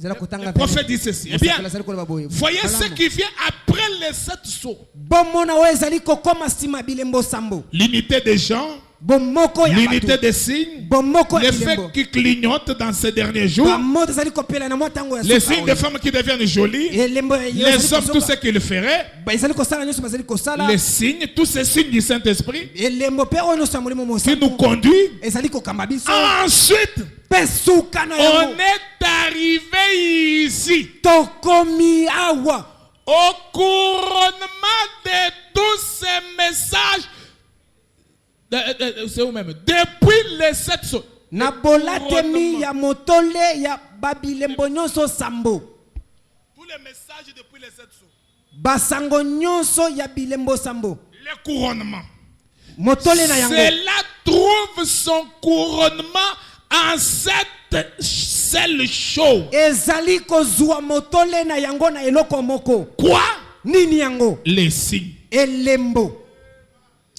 ezala kotanga Le prophète dit ceci. Eh bien, azali koloba boye voyez ce qui vient après les 7 sceaux. bomona oyo ezali kokoma nsima bilembo sambo L'unité des gens, bomoko ya l'unité bato des signes, bomoko ya les bilembo faits qui clignotent dans ces derniers jours, bamoto ezali kopela na mwa ntango ya les suka signes de femmes qui deviennent jolies, elembo les hommes, tout ce qu'ils feraient, ezali kosala nyonso bazali kosala les signes, tous ces signes du Saint-Esprit elembo mpe oyo nyonso ya molimo qui mosantu nous conduit. ezali kokamba biso Ensuite, mpe suka na on yango est arrivé ici tokomi awa au couronnement de tous ces messages. C'est où même? Depuis les 7 sceaux. na bolatemi ya motole ya babilembo nyonso sambo Tous les messages depuis les 7 sceaux. basango nyonso ya bilembo sambo Le couronnement. motole na yango Cela trouve son couronnement en 7 seule chose. ezali kozwa motole na yango na eloko moko Quoi? nini yango Les signes. elembo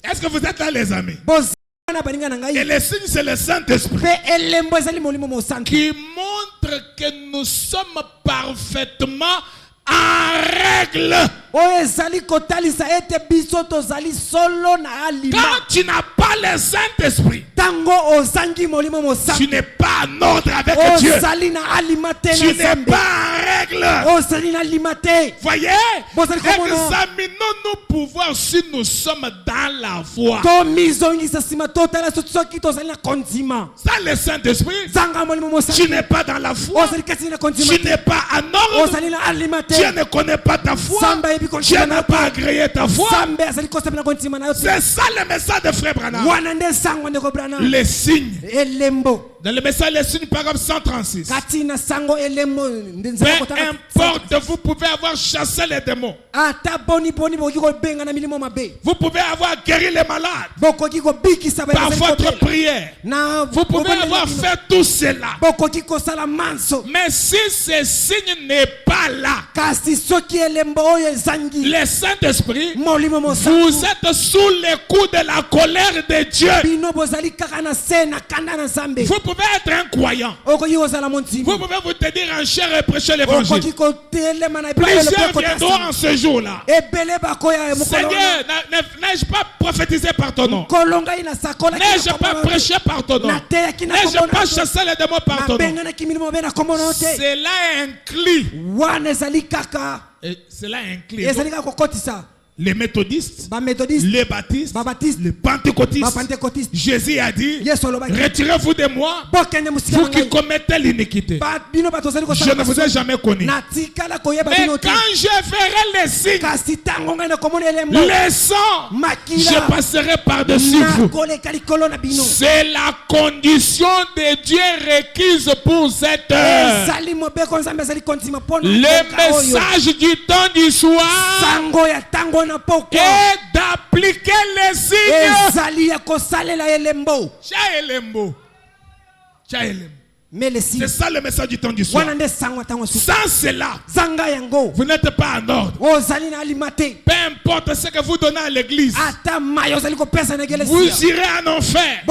Est-ce que vous êtes là, les amis? bozana baninga na Et ngai les signes, c'est le Saint-Esprit mpe elembo ezali molimo mosantu qui montre que nous sommes parfaitement en règle. Quand tu n'as pas le Saint-Esprit, tu n'es pas en ordre avec Dieu. Tu n'es pas en règle. Voyez, examinons-nous pour voir si nous sommes dans la foi. Ça, le Saint-Esprit, tu n'es pas dans la foi. Tu n'es pas en ordre. Dieu ne connaît pas ta foi. Dieu n'a pas agréé ta foi. C'est ça le message de Frère Branham. Les signes. Dans le message, les signes, paragraphe 136. Peu importe, vous pouvez avoir chassé les démons. Vous pouvez avoir guéri les malades par votre prière. Vous pouvez avoir fait tout cela. Mais si ce signe n'est pas là, le Saint-Esprit, vous êtes sous les coups de la colère de Dieu. Vous pouvez être un croyant. Vous pouvez vous tenir en chair et prêcher l'évangile. Plusieurs viendront en ce jour-là. Seigneur, n'ai-je pas prophétisé par ton nom? N'ai-je pas prêché par ton nom? N'ai-je pas chassé les démons par ton nom? Cela inclut. Et cela inclut les méthodistes, les baptistes, les pentecôtistes. Jésus a dit, retirez-vous de moi, vous qui commettez l'iniquité. Je ne vous ai jamais connu. Mais quand je ferai les signes, les sangs, je passerai par-dessus vous. C'est la condition de Dieu requise pour cette heure. Le message du temps du soir et d'appliquer les signes. C'est ça le message du temps du soir. Sans cela, vous n'êtes pas en ordre. Peu importe ce que vous donnez à l'église, vous irez en enfer.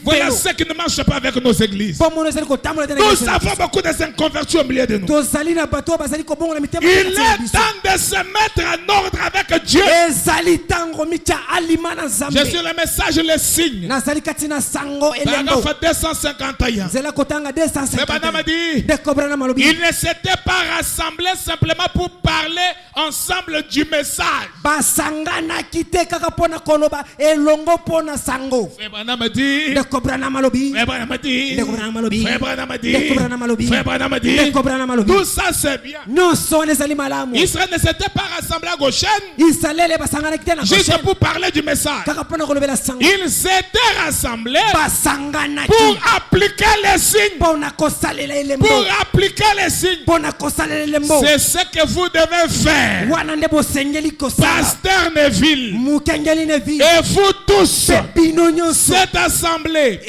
Voilà ce qui ne marche pas avec nos églises. Nous avons beaucoup de saints convertis au milieu de nous. Il est temps de se mettre en ordre avec Dieu. Je suis le message, le signe. Paragraphe 251. Mais Branham dit, il ne s'était pas rassemblé simplement pour parler ensemble du message. Frère Branham dit, tout ça c'est bien. Israël ne s'était pas rassemblé à Goshen juste pour parler du message. Il s'était rassemblé pour appliquer les signes. Pour appliquer les signes. C'est ce que vous devez faire. Pasteur Neville et vous tous, cette assemblée,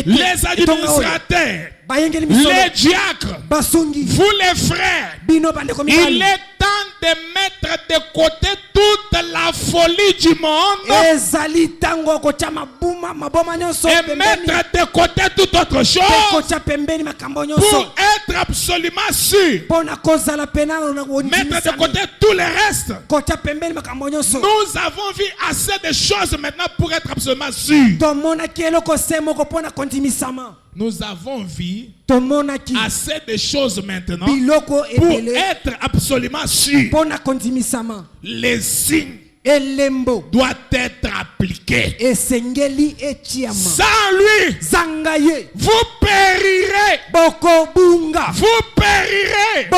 les administrateurs, les diacres, vous les frères, il est temps de mettre de côté toute la folie du monde et mettre de côté toute autre chose pour être absolument sûr. Mettre de côté tout le reste. Nous avons vu assez de choses maintenant pour être absolument sûr. Nous avons vu assez de choses maintenant pour être absolument sûr. Les signes doivent être appliqués. Sans lui, vous périrez. Vous périrez.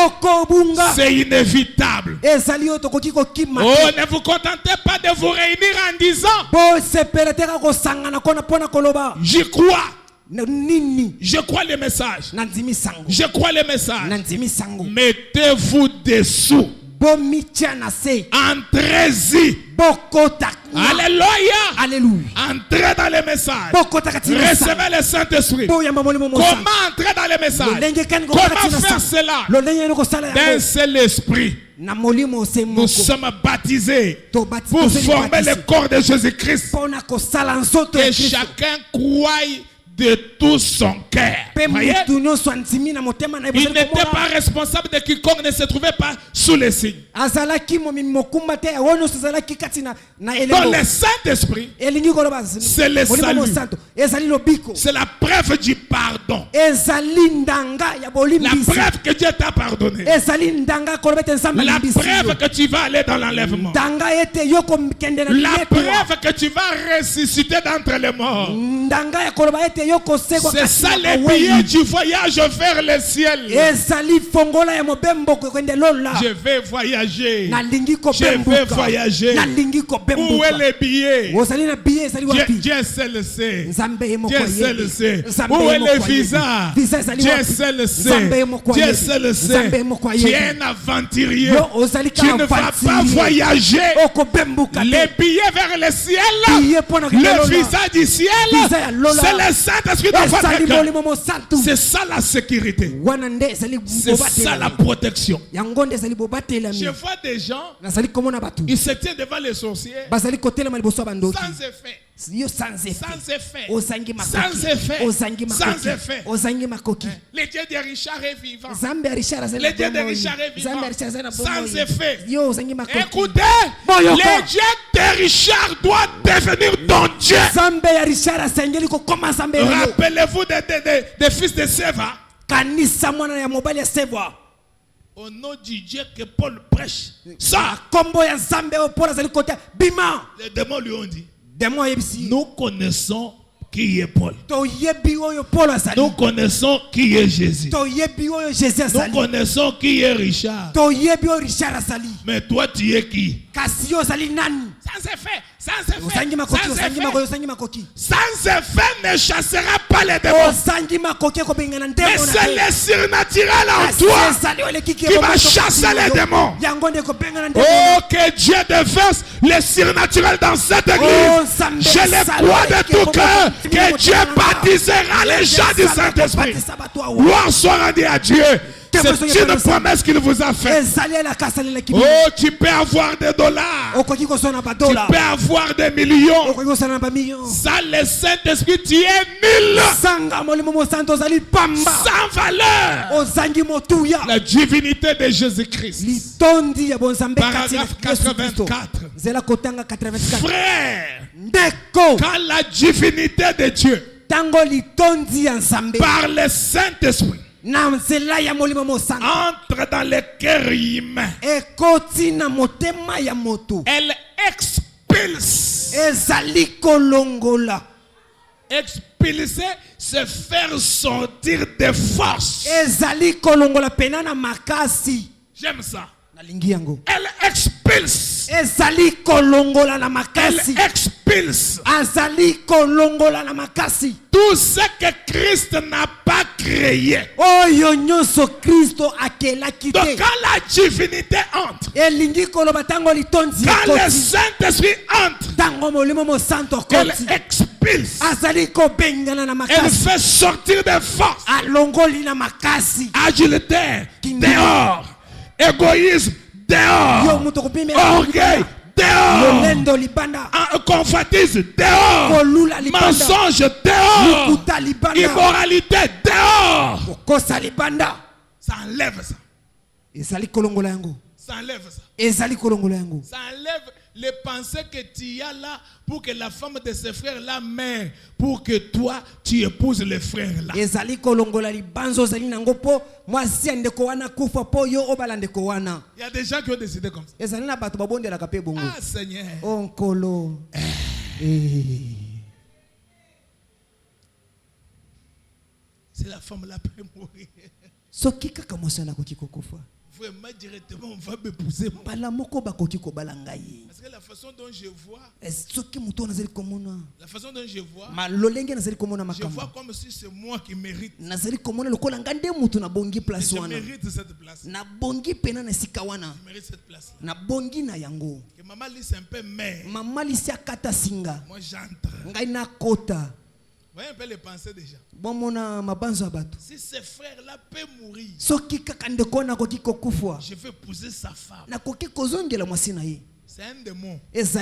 C'est inévitable. Oh, ne vous contentez pas de vous réunir en disant j'y crois. Je crois les messages. Je crois les messages. Mettez-vous dessous. Entrez-y. Alléluia. Entrez dans les messages. Recevez le Saint-Esprit. Comment entrer dans les messages? Comment faire cela? D'un seul esprit. Nous sommes baptisés pour former le corps de Jésus-Christ. Que chacun croie de tout son cœur. Voyez? Il n'était pas responsable de quiconque ne se trouvait pas sous les signes. Dans le Saint-Esprit, c'est le salut. C'est la preuve du pardon. La preuve que Dieu t'a pardonné. La preuve que tu vas aller dans l'enlèvement. La preuve que tu vas ressusciter d'entre les morts. C'est ça le billet du voyage vers le ciel. Je vais voyager. Je vais voyager. Où est le billet? Dieu seul le sait. Dieu seul le sait. Où est le visa? Dieu seul le sait. Dieu seul le sait. Tu es un aventurier. Tu ne vas pas voyager. Les billets vers le ciel, le visa du ciel, c'est le Saint-Esprit dans votre cœur. C'est ça la sécurité. C'est ça la protection. Je vois des gens, ils se tiennent devant les sorciers sans effet. Sans effet. Sans effet. Sans effet. Le Dieu de Richard est vivant. Le Dieu de Richard est vivant. Sans effet. Écoutez, le Dieu de Richard doit devenir ton Dieu. Rappelez-vous des fils de Séva. Au nom du Dieu que Paul prêche, ça, les démons lui ont dit, nous connaissons qui est Paul. Nous connaissons qui est Jésus. Nous connaissons qui est Richard. Mais toi, tu es qui? Sans effet. Sans effet ne chassera pas les démons. Mais c'est le surnaturel en toi qui va chasser les démons. Oh, que Dieu déverse le surnaturel dans cette église. Je le crois de tout cœur que Dieu baptisera les gens du Saint-Esprit. Gloire soit rendue à Dieu. C'est une promesse qu'il vous a faite. Oh, tu peux avoir des dollars. Tu peux avoir des millions. Sans le Saint-Esprit, tu es nul. Sans valeur. La divinité de Jésus-Christ. Paragraphe 84. Frère, quand la divinité de Dieu par le Saint-Esprit entre dans le cœur humain, elle expulse. Expulser, c'est faire sortir des forces. J'aime ça. Elle expulse. Elle expulse tout ce que Christ n'a pas créé. Donc quand la divinité entre, quand le Saint-Esprit entre, elle expulse. Elle fait sortir des forces. Agilitaire, dehors. Égoïsme, dehors. Orgueil, dehors. Convoitise, dehors. Mensonge, dehors. Immoralité, dehors. Ça enlève ça. Ça enlève ça. Ça enlève les pensées que tu as là pour que la femme de ce frère-là meure, pour que toi tu épouses le frère-là. Il y a des gens qui ont décidé comme ça. Ah Seigneur. Si la femme là peut mourir, vraiment directement on va m'épouser. Parce que la façon dont je vois, je vois comme si c'est moi qui mérite. Je mérite cette place. Je mérite cette place. Que maman lisse un peu mère. Moi j'entre. Voyez un peu les pensées déjà. Si ce frère-là peut mourir, je vais épouser sa femme. C'est un démon. C'est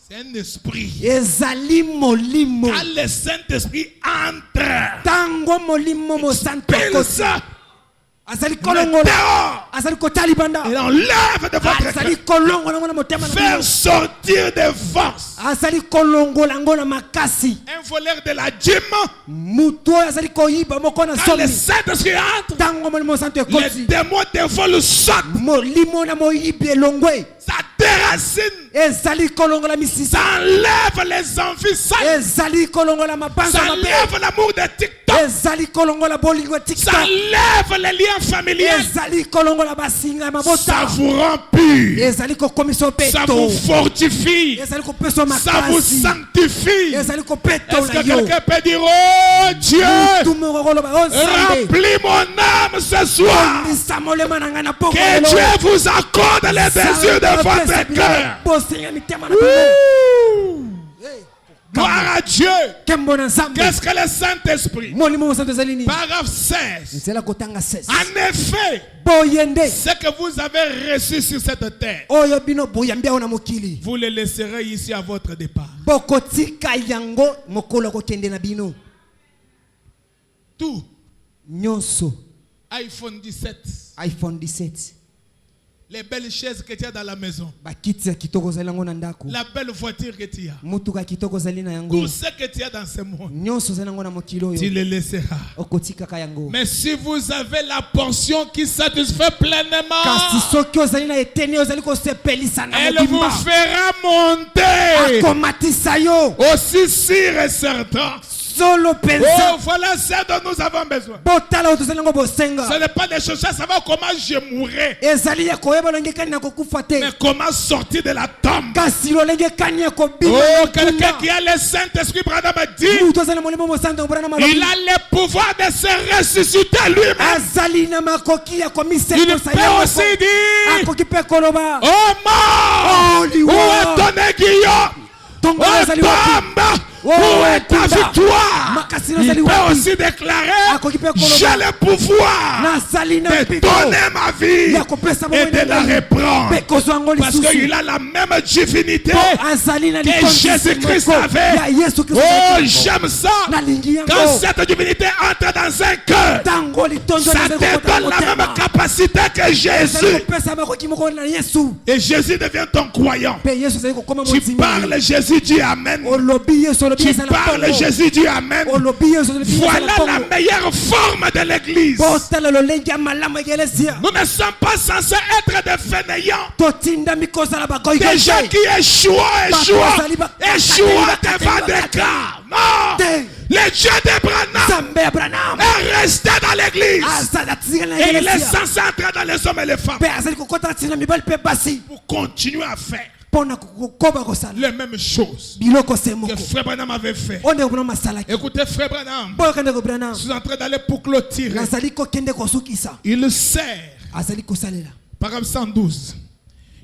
C'est un esprit. ezali molimo Quand le Saint-Esprit entre, tango molimo mo santo pulse, azali le kolongola dehors, azali kotali banda il enlève de votre azali cœur. kolongola ngona motema na Faire bino sortir des forces. azali kolongola ngona makasi Un voleur de la gym, mutu oyo azali koyiba moko na quand le somi Saint-Esprit entre, tango molimo santo les ekoti démons de vol sautent. molimo na moyibi elongwe Ça déracine. ezali kolongola misisa Ça enlève les envies sales. ezali kolongola mabanza Ça mabe enlève l'amour de TikTok. ezali kolongola bolingo Ça tiktok enlève les liens familiaux. ezali kolongola basinga ya Ça mabota vous rend pur. ezali kokomisa Ça opeto vous fortifie. ezali kopesa Ça vous makasi sanctifie. ezali Est-ce kopetola que yo quelqu'un peut dire, oh Dieu, mutu moko koloba o nzambe remplis mon âme ce soir. komisa molema na ngai na poko Que Dieu vous accorde les désirs de votre cœur. bosenga mitema na bino Ouh. Gloire à Dieu. kembo na nzambe Qu'est-ce que le Saint-Esprit? molimo mosanto ezali nini Paragraphe 16. nzela kotanga 16 En effet, boyende ce que vous avez reçu sur cette terre, oyo bino boyambi awo na mokili vous le laisserez ici à votre départ. bokotika yango mokolo kokende na bino Tout. nyonso iPhone 17. iphone 17 Les belles chaises que tu as dans la maison. bakiti ya kitoko ozali yango na ndako La belle voiture que tu as. mutuka ya kitoko ozali na yango Tout ce que tu as dans ce monde, nyonso ozali yango na mokili tu oyo le laisseras. okotikaka yango Mais si vous avez la portion qui satisfait pleinement, kasi soki ozali na eteni oyo ozali kosepelisa na elle vous mobimba fera monter akomatisa yo aussi sûr et certain. solo Oh, mpenza voilà ce dont nous avons besoin. botala oyo tozali yango bosenga Ce n'est pas des choses, ça va comment je mourrai, ezali ya koyeba lolenge kani na kokufa te mais comment sortir de la tombe. kasi lolenge kani ya kobima Oh, na quelqu'un mpunda. qui a le Saint-Esprit, Branham a dit, mutu azali na molimo mosantu brana il malobi a le pouvoir de se ressusciter lui-même. azali na makoki ya Il komisetosa peut aussi ye dire, akoki mpe koloba oh mort, Oh, où liwa. est ton aiguillon? tongo Oh azali wapi tombe, Oh, où est ta kunda. victoire? Makasi Il nazali peut wapi aussi déclarer, Akoki pe koloba. j'ai le pouvoir nazali na de mpiko donner ma vie ya kopesa et de la reprendre. mpe kozwa yango Parce lisusu qu'il a la même divinité po azali na que litondisi Jésus-Christ moko avait. ya yesu kristo Oh, j'aime ça. nalingi Quand yango cette divinité entre dans un cœur, ntango litondo ça te donne la même capacité que ezali Jésus. kopesa makoki moko na yesu Et Jésus devient ton croyant. mpe yesu azali kokoma Tu mondimi parles, Jésus dit Amen. olobi yesu olobi Tu ezala parles, bongo Jésus dit Amen. olobi yesu olobi Voilà ezala la bongo meilleure forme de l'église. botala lolenge ya malamu ya ekelesia Nous ne sommes pas censés être des fainéants. totindami kozala Des gens bagoigote qui échouent devant des cas. Non. Le Dieu d'Abraham nzambe ya branam est resté dans l'église. azali atikali na Et il est ekelesia censé entrer dans les hommes et les femmes mpe azali kokota ntina mibali mpe basi pour continuer à faire mpo na kokoba kosala les mêmes choses biloko se que moko Frère Branham avait fait. oyo ndeko bona masalaki Écoutez, Frère Branham, mpo yoka ndeko branam je suis en train d'aller pour clôturer. nazali kokende kosukisa Il sert, azali kosalela paragraphe 112,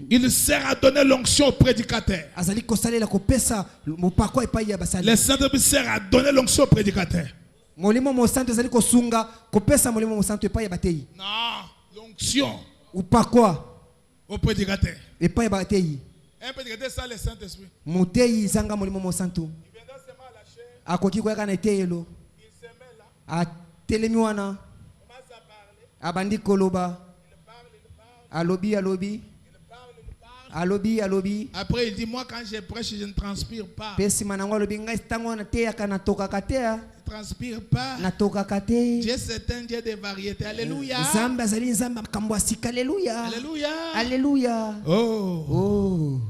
il sert à donner l'onction au prédicateur. azali kosalela kopesa mopako epai ya basali Le Saint-Esprit sert à donner l'onction au prédicateur. molimo mosantu ezali kosunga kopesa molimo mosantu epai ya bateyi Non, l'onction upakwa au prédicateur. epai ya bateyi Un prédicateur sans le Saint-Esprit. moteyi zanga molimo mosantu Il viendra seulement à la chair, akoki koyaka na eteyelo il se met là, atelemi wana commence à parler, abandi koloba alobi alobi alobi Après, il dit, moi quand je prêche, je ne transpire pas. mpe nsima nango alobi ngai ntango nateyaka natokaka te Je ne transpire pas. natokaka te Dieu c'est un Dieu de variété. Alléluia. nzambe azali nzambe makambo ya sika aleluya Alléluia. aleluya Oh. oh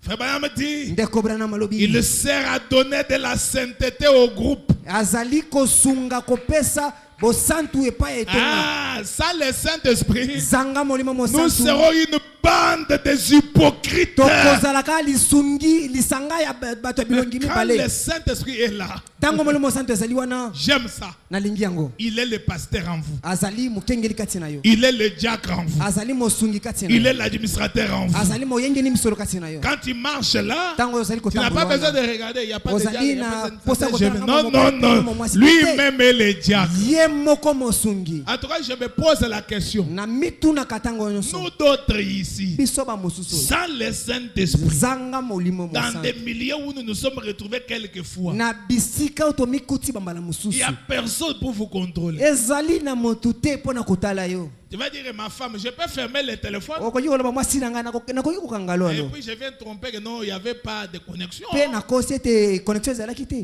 Frère Branham dit, ndeko branam alobi il sert à donner de la sainteté au groupe. azali kosunga kopesa bosantu epai ya etonga Ah, ça le Saint-Esprit. zanga molimo Nous mosantu serons une bande des hypocrites. tokozalaka lisungi lisanga ya bato ya bilongi Quand le mibale Saint-Esprit est là, ntango molimo mosantu ezali wana j'aime ça. nalingi yango Il est le pasteur en vous. azali mokengeli kati na yo Il est le diacre en vous. azali mosungi kati na Il yo est l'administrateur en vous. azali moyengeli misolo kati na yo Quand il marche là, ntango ozali tu n'as pas kotambola besoin de wana regarder. Il n'y a pas de ozali diacre. il y a na pas de- posa Non, non, non. te Lui-même est le diacre. ye moko mosungi En tout cas, je me pose la question. na mitunaka ntango nyonso Nous d'autres ici, ici, biso ba mosusu sans le Saint-Esprit, zanga molimo dans mosante des milieux où nous nous sommes retrouvés quelquefois, na bisika otomikuti bambala il mosusu n'y a personne pour vous contrôler. ezali na motu te mpo na kotala yo Tu vas dire à ma femme, je peux fermer le téléphone. okoki koloba mwasi na ngai nakoki kokanga Et lolo puis je viens tromper que non, il n'y avait pas de connexion. mpe nakosi ete connexion ezalaki te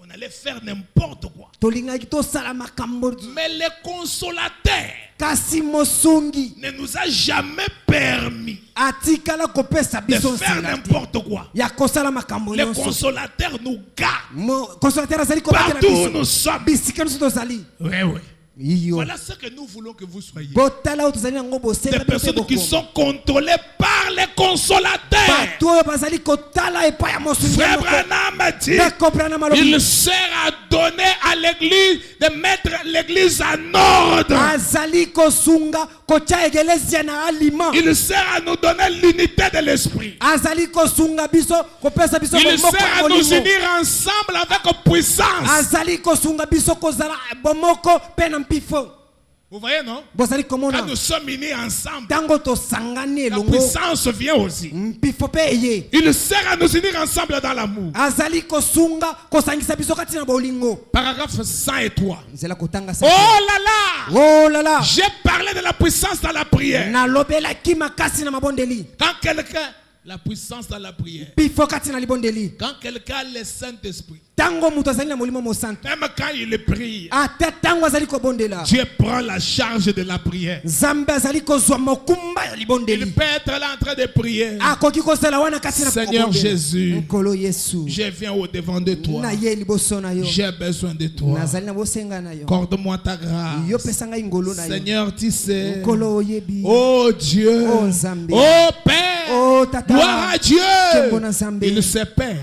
On allait faire n'importe quoi. tolingaki tosala makambo Mais le consolateur kasi mosungi ne nous a jamais permis atikala kopesa de biso faire nsinga te n'importe quoi. ya kosala makambo Le nyonso consolateur nous garde consolateur azali kobatela partout où biso nous sommes. bisika nyonso tozali Oui, oui. iyo Voilà ce que nous voulons que vous soyez. botala oyo tozali yango Des bosenga bino mpe personnes qui bokoma sont contrôlées par les consolateurs. bato oyo bazali kotala epai ya mosungi Frère moko Branham dit, nekoprana malobi il sert à donner à l'église de mettre l'église en ordre. azali kosunga kotia egelezia na alima Il sert à nous donner l'unité de l'esprit. azali kosunga biso kopesa biso Il bomoko sert ya à nous molimo unir ensemble avec puissance. azali kosunga biso kozala bomoko mpe na mpifo Vous voyez, non? bozali Quand komona nous sommes unis ensemble, ntango tosangani la elongo puissance vient aussi. mpifo mpe eye Il sert à nous unir ensemble dans l'amour. azali kosunga kosangisa biso kati na bolingo Paragraphe 103. nzela kotanga Oh là là! oh lala J'ai parlé de la puissance dans la prière. nalobelaki makasi na mabondeli Quand quelqu'un, la puissance dans la prière. mpifo kati na libondeli Quand quelqu'un a le Saint-Esprit, ntango moto azali na molimo mosante même quand il prie, ata ntango azali kobondela Dieu prend la charge de la prière. nzambe azali kozwa mokumba ya Il libondeli peut être là en train de prier. akoki kosala wana kati na Seigneur kobondela. Jésus, nkolo yesu je viens au devant de toi. na ye liboso na yo J'ai besoin de toi. nazali na bosenga na yo Accorde-moi ta yo grâce. pesa ngai ngolo na yo Seigneur, tu sais. nkolo oyebi Oh Dieu. Oh, Nzambe. Oh Père. oh tata Gloire à Dieu. Kembo na Nzambe. Il se paie.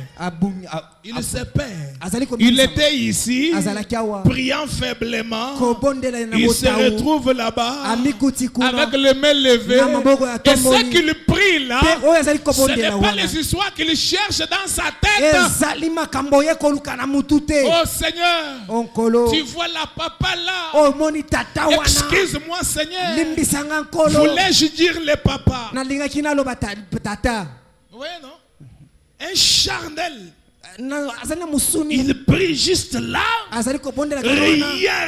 il Il se paie. azali Il était ici, azalaki awa priant faiblement. kobondela na Il se botau retrouve là-bas amikuti kuna avec les mains levées. na maboko ya Et ce tomboli qu'il prie là, mpe oyo azali ce kobondela n'est pas wana les histoires qu'il cherche dans sa tête. ezali makambo ye koluka na mutu te Oh Seigneur, onkolo tu vois la papa là. omoni tata wana Excuse-moi Seigneur. limbisanga nkolo Voulais-je dire le papa? nalingaki naloba tata Oui, non? Un charnel. azali na mosuni Il prie juste là. azali kobondela wana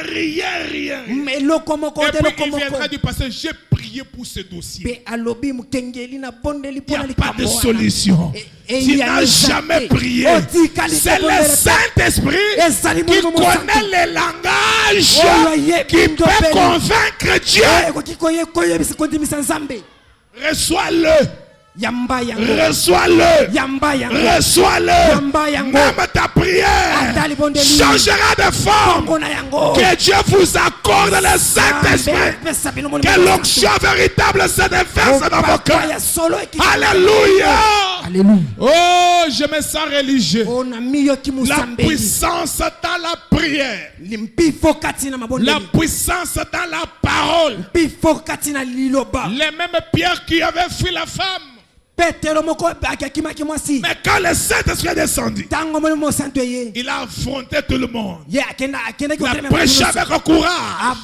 Rien. eloko moko Et te puis eloko il moko viendra du passé. J'ai prié pour ce dossier. mpe alobi mokengeli na bondeli Il n'y mpona a pas de likambo wana solution. Tu n'as jamais prié. C'est le Saint-Esprit ezali qui molimo connaît les langages, oyo qui ayebi peut convaincre Dieu. ekoki koyebisa kondimisa nzambe Reçois-le. yamba yango Reçois-le. yamba yango Reçois-le. yamba yango Même ta prière ata libondeli changera de forme. bongo na yango Que Dieu vous accorde le Saint-Esprit. pesa bino molimo Que l'onction véritable se déverse dans vos cœurs. ya solo Alléluia. Alléluia. Oh, je me sens religieux. ona miyoki La musambeli puissance dans la prière. limpifo kati na La mabondeli puissance dans la parole. mpifo kati na liloba Les mêmes pierres qui avaient fui la femme. petelo moko akimaki mwasi Mais quand le Saint-Esprit est descendu, ntango molimo mosantu eye il a affronté tout le monde. ye akendaki Il a prêché avec courage.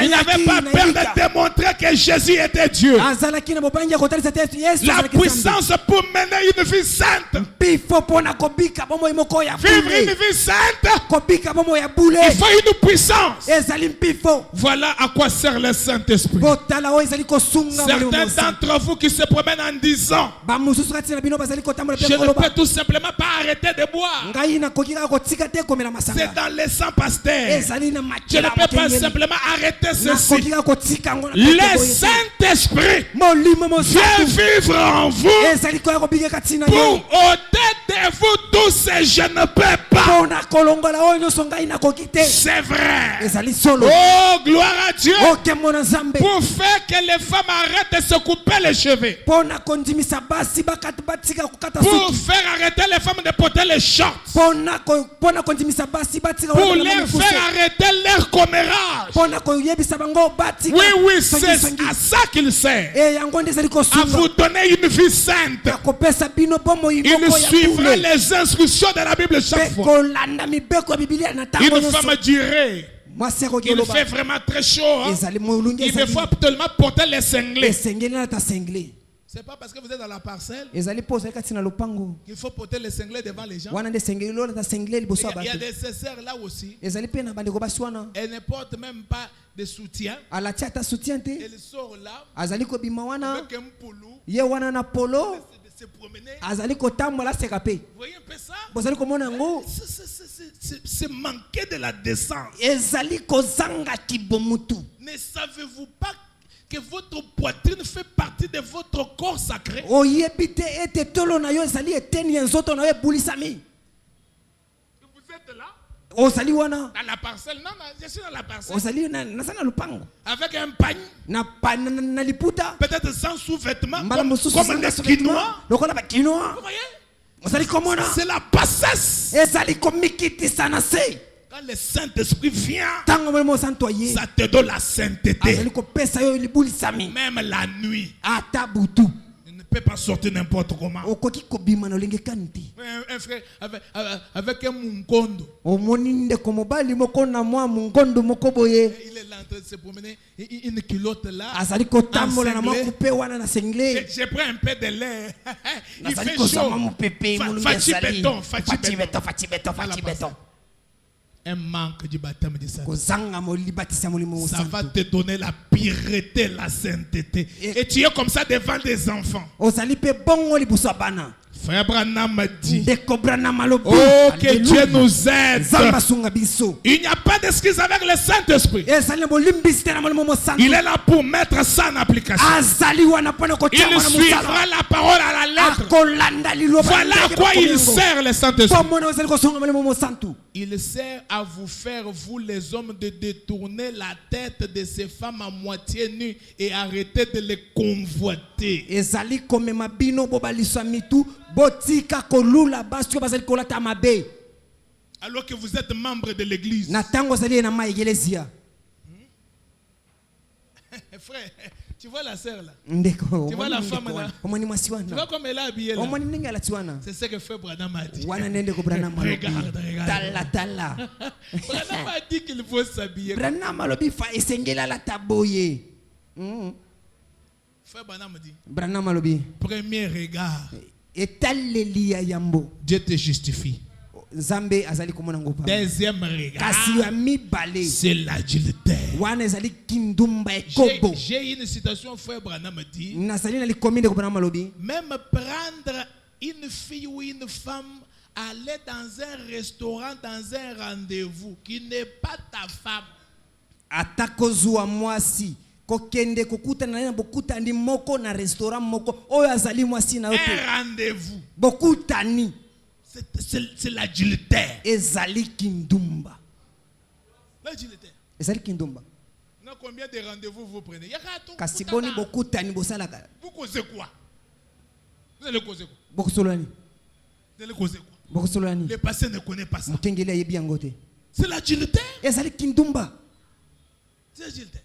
Il n'avait pas peur de démontrer que Jésus était Dieu. azalaki na bobangi ya kotalisa te yesu La azalaki puissance pour mener une vie sainte. mpifo mpona kobika bomoi moko ya Vivre une bule vie sainte, kobika bomoi ya bule il faut une puissance. ezali mpifo Voilà à quoi sert le Saint-Esprit. botala oyo ezali kosunga molimo Certains mosantu d'entre vous qui se promènent en disant, bamosusu kati na bino bazali kotambola je mpe ne koloba peux tout simplement pas arrêter de boire. ngai nakoki kaka kotika te komela C'est masanga dans le sang pasteur. ezali na Je ne makela peux pas mokengeli simplement arrêter ceci. nakoki kaka kotika yango na Le pete boye te. Saint-Esprit molimo vient mosantu vivre en vous ezali koya kobika kati na pour yo ôter de vous tous et je ne peux pas. mpona kolongola oyo nyonso ngai nakoki te C'est vrai. ezali solo Oh, gloire à Dieu. okembo na nzambe Pour faire que les femmes arrêtent de se couper les cheveux. mpona kondimisa basi batika kokata Pour suki faire arrêter les femmes de porter les shorts. mpona kondimisa basi batika Pour kolata leur mikuse. faire arrêter leur commérage. mpona koyebisa bango batika Oui, c'est songisongi. à ça qu'il sert. e yango nde ezali À kosunga vous donner une vie sainte. ya kopesa bino bomoi Il moko ya suivra bule les instructions de la Bible chaque mpe fois. kolanda mibeko ya bibilia na ntango Une nyonso femme dirait, mwasi akoki il koloba fait vraiment très chaud. Hein? ezali molungi Il me faut ezali absolument porter les cinglés. esengeli nata sengle C'est pas parce que vous êtes dans la parcelle ezali po ozali kati na lopango qu'il faut porter les cinglés devant les gens. wana nde sengeli lolata sengeli liboso ya Il y a bato des sœurs là aussi. ezali mpe na bandeko basi wana Elles ne portent même pas de soutien. alati ata soutien te Elle sort là azali kobima wana avec un poulou. ye wana na polo De se promener. azali kotambola aseka pe Vous voyez un peu ça? bozali komona yango C'est manquer de la décence. ezali kozanga kibomutu Ne savez-vous pas que votre poitrine fait partie de votre corps sacré? oyebi te ete tolo na yo ezali eteni ya nzoto na yo ebulisami Vous êtes là, ozali wana dans la parcelle. Non, non, je suis dans la parcelle. ozali naza na lupango Avec un pagne, na liputa peut-être sans sous-vêtements, mbala mosusu comme zanga les sous vêtements, Quinois. lokola bakinoa Vous voyez? ozali komona C'est la bassesse. ezali komikitisa na se Quand le Saint-Esprit vient, ntango molimo santo aye ça te donne la sainteté. azali kopesa yo libulisami Même la nuit, ata butu il ne peut pas sortir n'importe comment. okoki kobima na olenge kani te Un frère avec un munkondo. omoni ndeko mobali moko na mwa mongondo moko boye Il est là en train de se promener. Une culotte là. azali kotambola na ensanglée. mwa kupe wana na sengle J'ai pris un peu de lait. Il nazali fait kozwa mwa chaud. mopepe molungi Fachi ezali béton, fachi béton. faci beton Un manque du baptême du Saint. kozanga molibatisi ya molimo Ça va mosantu te donner la pureté, la sainteté. Et tu es comme ça devant des enfants. ozali mpe bongo liboso ya bana Frère Branham m'a dit, ndeko branama alobi oh que Dieu nous aide. nzambe asunga biso Il n'y a pas d'excuse avec le Saint-Esprit. ezali na bolimbisi te na molimo mosantu Il est là pour mettre ça en application. azali wana mpona Il kotia wana suivra mosala la parole à la lettre. akolanda liloba Voilà à quoi il sert le Saint-Esprit. pomona ozali kosonga molimo mosantu Il sert à vous faire, vous les hommes, de détourner la tête de ces femmes à moitié nues et arrêter de les convoiter. ezali komema bino bobaliswa mitu botika kolula basi oyo bazali kolata mabe Alors que vous êtes membre de l'église. na ntango ozali ye na ma egelezia Frère, tu vois la sœur là. ndeko Tu vois la femme là. omoni mwasi Tu vois wana comme elle est habillée là. omoni ndenge alati wana C'est ce que Frère Branham a dit. wana nde ndeko branam alobi Regarde, regarde. tala tala Branham a dit qu'il faut s'habiller. branam alobi fa esengeli alata boye Frère Branham dit, branam alobi premier regard, etaleli ya yambo Dieu te justifie. nzambe azali komona ngo pa Deuxième regard, kasi ya mibale c'est l'adultère. wana ezali kindumba ekobo J'ai une citation, Frère Branham dit, nazali na likomi ndeko branam alobi même prendre une fille ou une femme, aller dans un restaurant, dans un rendez-vous qui n'est pas ta femme, ata kozwa mwasi kokende kokutana na bokutani moko na restaurant moko oyo azali mwasi na yo te un rendez-vous, bokutani c'est l'adultère. ezali kindumba L'adultère. ezali kindumba Non, combien de rendez-vous vous prenez? Il y a tout. kasi boni bokutani bosalaka Vous causez quoi? Vous allez causer quoi? bokosolani Vous allez causer quoi? bokosolani Le passé ne connaît pas ça. mokengeli ayebi yango te C'est l'adultère. ezali kindumba C'est l'adultère.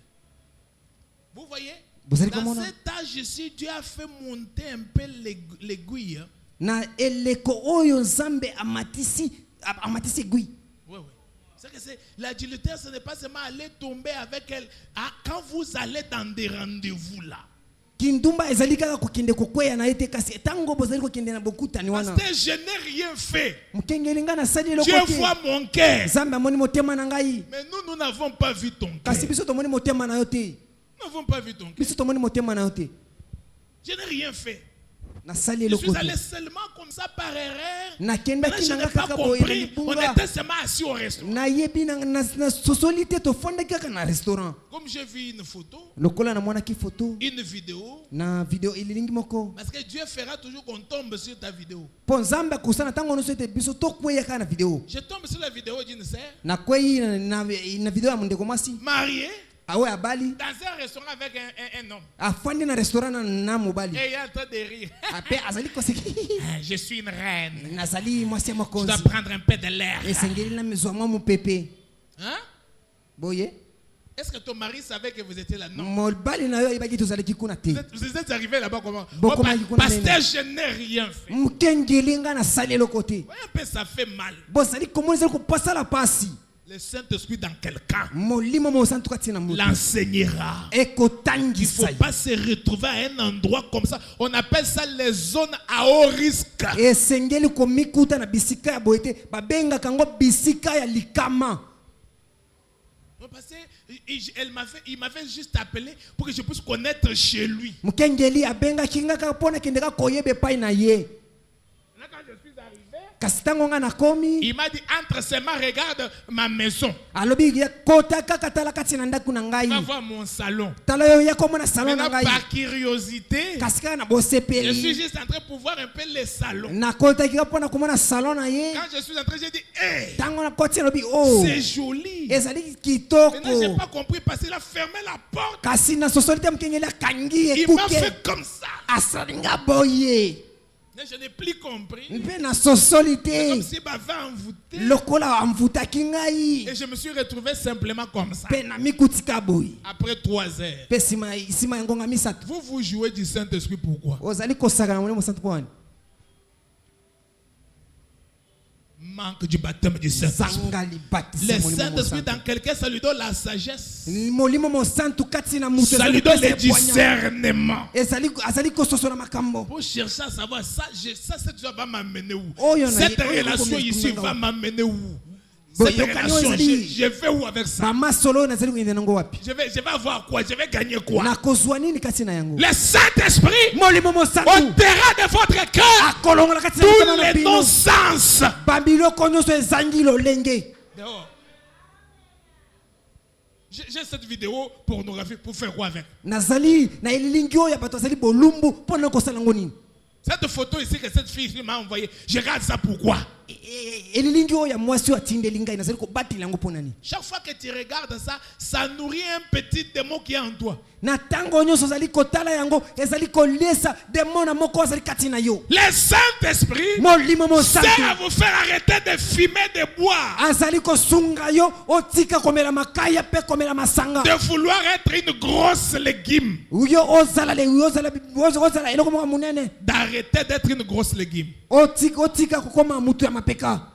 Vous voyez? Vous allez Dans comment, cet âge-ci, Dieu a fait monter un peu l'aiguille. Hein? na eleko oyo nzambe amatisi aiguille Oui, oui. C'est que l'adultère, ce n'est pas seulement aller tomber avec elle. Ah, quand vous allez dans des rendez-vous là. kindumba ezali kaka kokende kokweya na ye te kasi ntango bozali kokende na bokutani wana Parce que je n'ai rien fait. mokengeli ngai nasali eloko Dieu te voit mon cœur. nzambe amoni motema na ngai Mais nous n'avons pas vu ton cœur. kasi biso tomoni motema na yo te Nous n'avons pas vu ton cœur. biso tomoni motema na yo te Je n'ai rien fait. nasali Je eloko suis te allé seulement comme ça par erreur. nakendaki Je na n'ai nga pas kaka boye na compris. On libunga était seulement assis au restaurant. nayebi na sosoli te tofandaki kaka na restaurant Comme j'ai vu une photo, lokola namonaki foto une vidéo, na video elilingi moko parce que Dieu fera toujours qu'on tombe sur ta vidéo. mpo nzambe akosala ntango nyonso ete biso tokweya kaka na video Je tombe sur la vidéo d'une sœur nakwei na video ya mondeko mwasi mariée awe abali dans un restaurant avec un homme. afandi na restaurant na mobali Et il est en train de rire. ape azali koseki Je suis une reine. nazali mwasi ya Je dois mokonzi prendre un peu de l'air. esengeli na mizwa mwa mopepe Hein? boye Est-ce que ton mari savait que vous étiez là? Non. mobali na yo ayebaki tozalaki kuna te Vous êtes arrivé là-bas comment? Beaucoup Oh, mal du coup, pasteur, je n'ai rien fait. mokengeli ngai nasali eloko te Ouais, un peu ça fait mal. bozali komona ezali kopasala pasi Le Saint-Esprit dans quelqu'un molimo mo santu kati na mutu l'enseignera. Il ne ekotangisa faut pas se retrouver à un endroit comme ça. On appelle ça les zones à haut risque. esengeli komikuta na bisika ya boyete babenga kango bisika ya likama. Parce il m'avait juste appelé pour que je puisse connaître chez lui. Mukengeli abenga kinga ka pona kendeka koyebe pai na ye. Quand je suis arrivé, Kasitango nga nakomi il m'a dit entre ses mains regarde ma maison. alobi ya kota kaka tala kati na ndaku na ngai. Va voir mon salon. Tala yo ya komona salon na Maintenant, ngai. par curiosité, Kasika na je bosepeli. suis juste en train de voir un peu les salons. Na kota kika pona komona salon na ye. Quand je suis entré, j'ai dit, hey, Tango na koti alobi oh. c'est joli. Ezali Maintenant, kitoko. je n'ai pas compris parce qu'il a fermé la porte. Kasi na sosolite mukengeli akangi Il m'a ekuke. fait comme ça. Asalinga boye. Mais je n'ai plus compris. Mpe na C'est comme sosolite. s'il m'avait envoûté. Lokola amvutaki ngai. Et je me suis retrouvé simplement comme ça. Mpe na mikutika boye. Après 3 heures. Mpe sima ya ngonga misatu. Vous jouez du Saint-Esprit pourquoi? Ozali kosaka na molimo santu poni. Manque du baptême du Saint-Esprit. Zangali batisi Le molimo Saint-Esprit santu. dans quelqu'un, ça lui donne la sagesse. Molimo mo santu kati na mutu. Ça lui donne le discernement. Azali kososola makambo. Pour chercher à savoir ça, cette chose va m'amener où? Oh, y en a- Cette oh, y en a relation combien- ici combien- va m'amener où? Bon, Cette yo, relation, kanyo, ezali- je vais où avec ça? Mama solo nazali kuyenda nango wapi? Je vais avoir quoi? Je vais gagner quoi? Na kozwa nini kati na yango? Le Saint-Esprit Molimo mo santu. ôtera de votre cœur Akolongola kati na tous motema na les bino. non-sens. Babiloko nyonso ezangi lolenge. Dehors. J'ai cette vidéo pornographique pour faire quoi avec? Nazali na elilingi oyo ya bato azali bolumbu mpona kosala ngo nini? Cette photo ici que cette fille m'a envoyée, je regarde ça pourquoi? Elilingi oyo ya mwasi oyo atindeli ngai nazali kobatela yango mpo nani? Chaque fois que tu regardes ça, ça nourrit un petit démon qui est en toi. Na ntango nyonso ozali kotala yango ezali kolesa demona moko azali kati na yo. Le Saint-Esprit Molimo mo sert santu à vous faire arrêter de fumer, de boire, azali kosunga yo otika komela makaya mpe komela masanga. de vouloir être une grosse légume, Uyo ozala eloko moko munene. d'arrêter d'être une grosse légume. Otika kokoma mutu ya mapeka.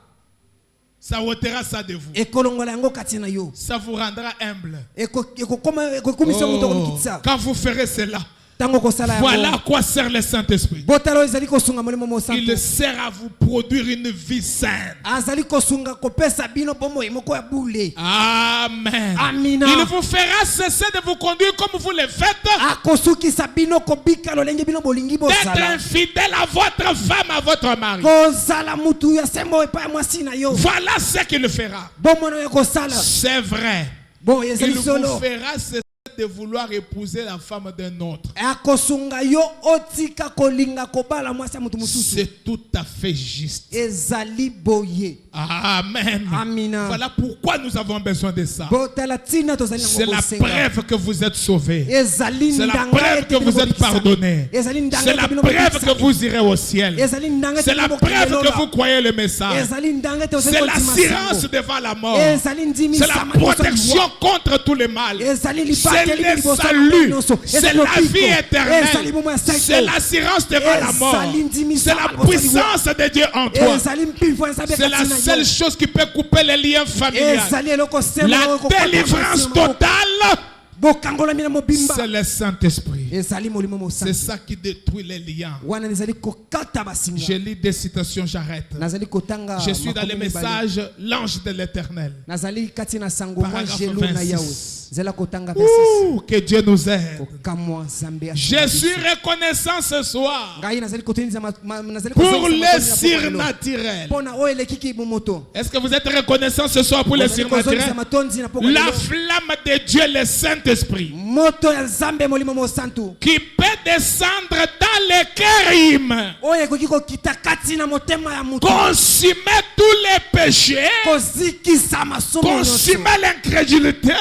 Ça ôtera ça de vous. Ekolongola yango kati na yo. Ça vous rendra humble. Ekokomisa mutu akomikitisa. Quand vous ferez cela, Tango kosala yango. voilà à quoi sert le Saint-Esprit. Botalo ezali kosunga molimo mo santu. Il sert à vous produire une vie saine. Azali kosunga kopesa bino bomoi moko ya bule. Amen. Amina. Il vous fera cesser de vous conduire comme vous le faites, Akosukisa bino kobika lolenge bino bolingi d'être bosala. infidèle à votre femme, à votre mari. Kozala mutu ya sembo epa ya mwasi na yo. Voilà ce qu'il fera. Bomono ya kosala. C'est vrai. Bon Il ezali vous solo. fera cesser de vouloir épouser la femme d'un autre. Akosunga yo otika kolinga kobala mwasi ya mutu mususu. C'est tout à fait juste. Ezali boye. Amen. Amina. Voilà pourquoi nous avons besoin de ça. Botala tina tozali C'est nango la kosenga. preuve que vous êtes sauvés. Ezali C'est la ndanga preuve ete que vous bino êtes bobikisa. pardonnés. Ezali ndanga C'est ete la bino preuve bobikisa. que vous irez au ciel. Ezali ndanga ete C'est la bino preuve bokelola. que vous croyez le message. Ezali ndanga ete ozali C'est kondima l'assurance sango. devant la mort. Ezali ndimisa C'est la makoso ya protection liwa. contre tous les mal. Ezali C'est lipakeli le liboso ya salut. nyonso. C'est Ezali la lobiko. vie Ezali éternelle. bomo ya saiko. C'est l'assurance devant la mort. Ezali ndimisa C'est la makoso ya liwa. puissance de Dieu en toi. Ezali mpimfo ya Nzambe C'est la kati na seule yo. chose qui peut couper les liens familiaux. Ezali eloko sembo La oyo kokota délivrance mwasi na maboko. totale, Bokangolami na mobimba. c'est le Saint-Esprit. Ezali molimo mo C'est santu. ça qui détruit les liens. Wana ezali kokata basinga. Je lis des citations, j'arrête. Nazali kotanga. Je suis dans les makomi mibale. messages, l'ange de l'éternel. Nazali kati na sango mwa Paragraphe jelo na 26. yawe. Zela kotanga verset. Ouh, que Dieu nous aide. Okamwa Nzambe ya Je suis reconnaissant ce soir ngai nazali koteniza nazali pour kosala les matoni ya surnaturels. pona oyo elekiki moto. Est-ce que vous êtes reconnaissant ce soir pour les Nazali kozongisa surnaturels? matonzi na poko La lelo. flamme de Dieu, le Saint-Esprit, Moto ya Nzambe molimo mo santu. qui peut descendre dans les kérim, Oyo ekoki kokita kati na motema ya mutu. consumer tous les péchés, Kozikisa masomo nyonso. consumer l'incrédulité,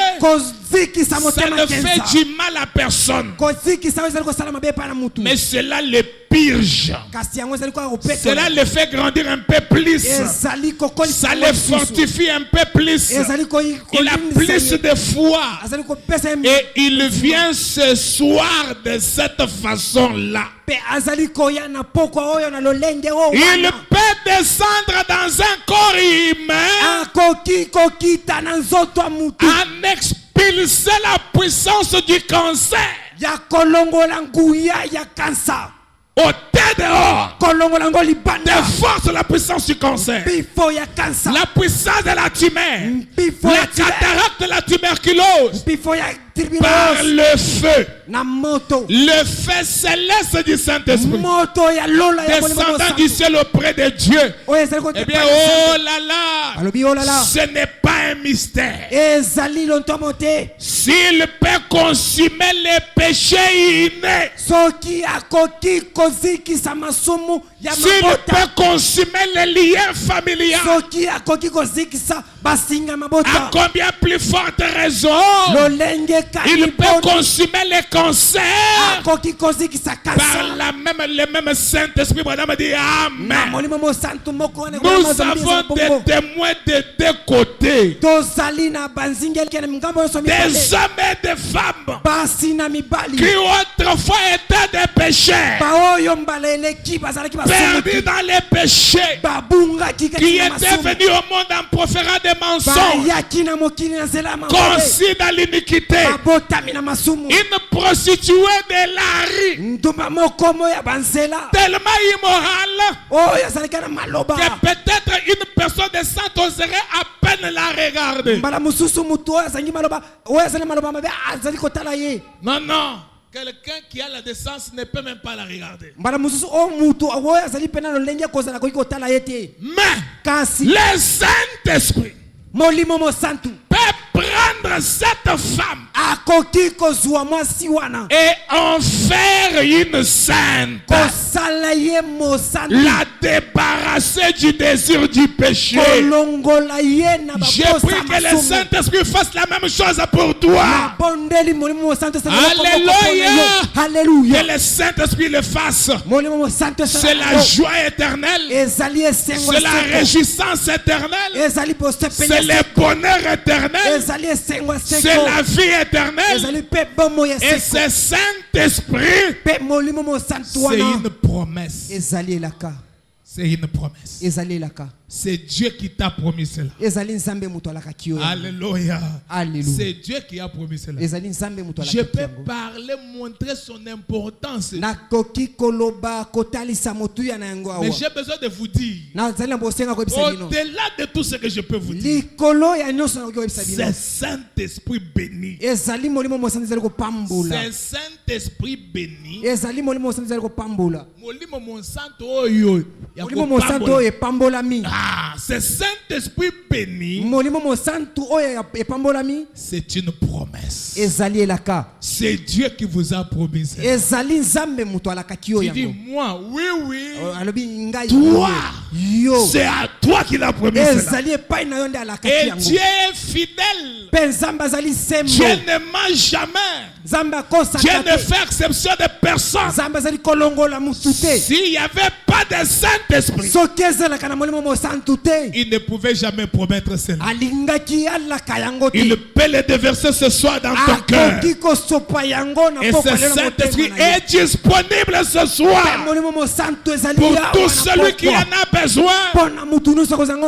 Ça ne fait du mal à personne. Mais cela le purge. Cela le fait grandir un peu plus. Ça le fortifie un peu plus. Il a plus de foi. Et il vient ce soir de cette façon-là. Il peut descendre dans un corps humain en expulser la puissance du cancer. Ôter dehors des forces de la puissance du cancer, la puissance de la tumeur, la cataracte de la tuberculose, par le feu céleste du Saint-Esprit, descendant du ciel auprès de Dieu. Eh bien, oh là là, ce n'est pas un mystère. S'il peut consumer les péchés innés, s'il peut consumer les liens familiaux, à combien plus forte raison il peut consumer les cancers par le même Saint-Esprit. Madame dit Amen. Nous avons des témoins de deux côtés, des hommes et des femmes qui autrefois étaient des pécheurs, perdus dans les péchés, qui étaient venus au monde en proférant des mensonges, conçus dans l'iniquité, une prostituée de la rue, tellement immorale que peut-être une personne de sainte oserait à peine la regarder. Non, non. Quelqu'un qui a la décence ne peut même pas la regarder. Mais le Saint-Esprit peut prendre cette femme et en faire une sainte, la débarrasser du désir du péché. J'ai pris que le Saint-Esprit fasse la même chose pour toi. Alléluia. Que le Saint-Esprit le fasse. C'est la joie éternelle, c'est la réjouissance éternelle, c'est le bonheur éternel, c'est la vie éternelle. Et ce Saint-Esprit, c'est une promesse. C'est une promesse. C'est Dieu qui t'a promis cela. Alléluia. C'est Dieu qui a promis cela. Je peux parler, montrer son importance. Mais j'ai besoin de vous dire, au-delà de tout ce que je peux vous dire, c'est Saint-Esprit béni. C'est Saint-Esprit béni. C'est Saint-Esprit béni. C'est une promesse. C'est Dieu qui vous a promis ça. Il dit moi, oui. Toi, c'est à toi qu'il a promis cela. Et Dieu est fidèle. Dieu ne ment jamais. Dieu ne fait exception de personne. S'il n'y avait pas de Saint-Esprit, il ne pouvait jamais promettre cela. Il peut le déverser ce soir dans ton cœur. Et ce Saint-Esprit est disponible ce soir pour tout celui qui en a besoin.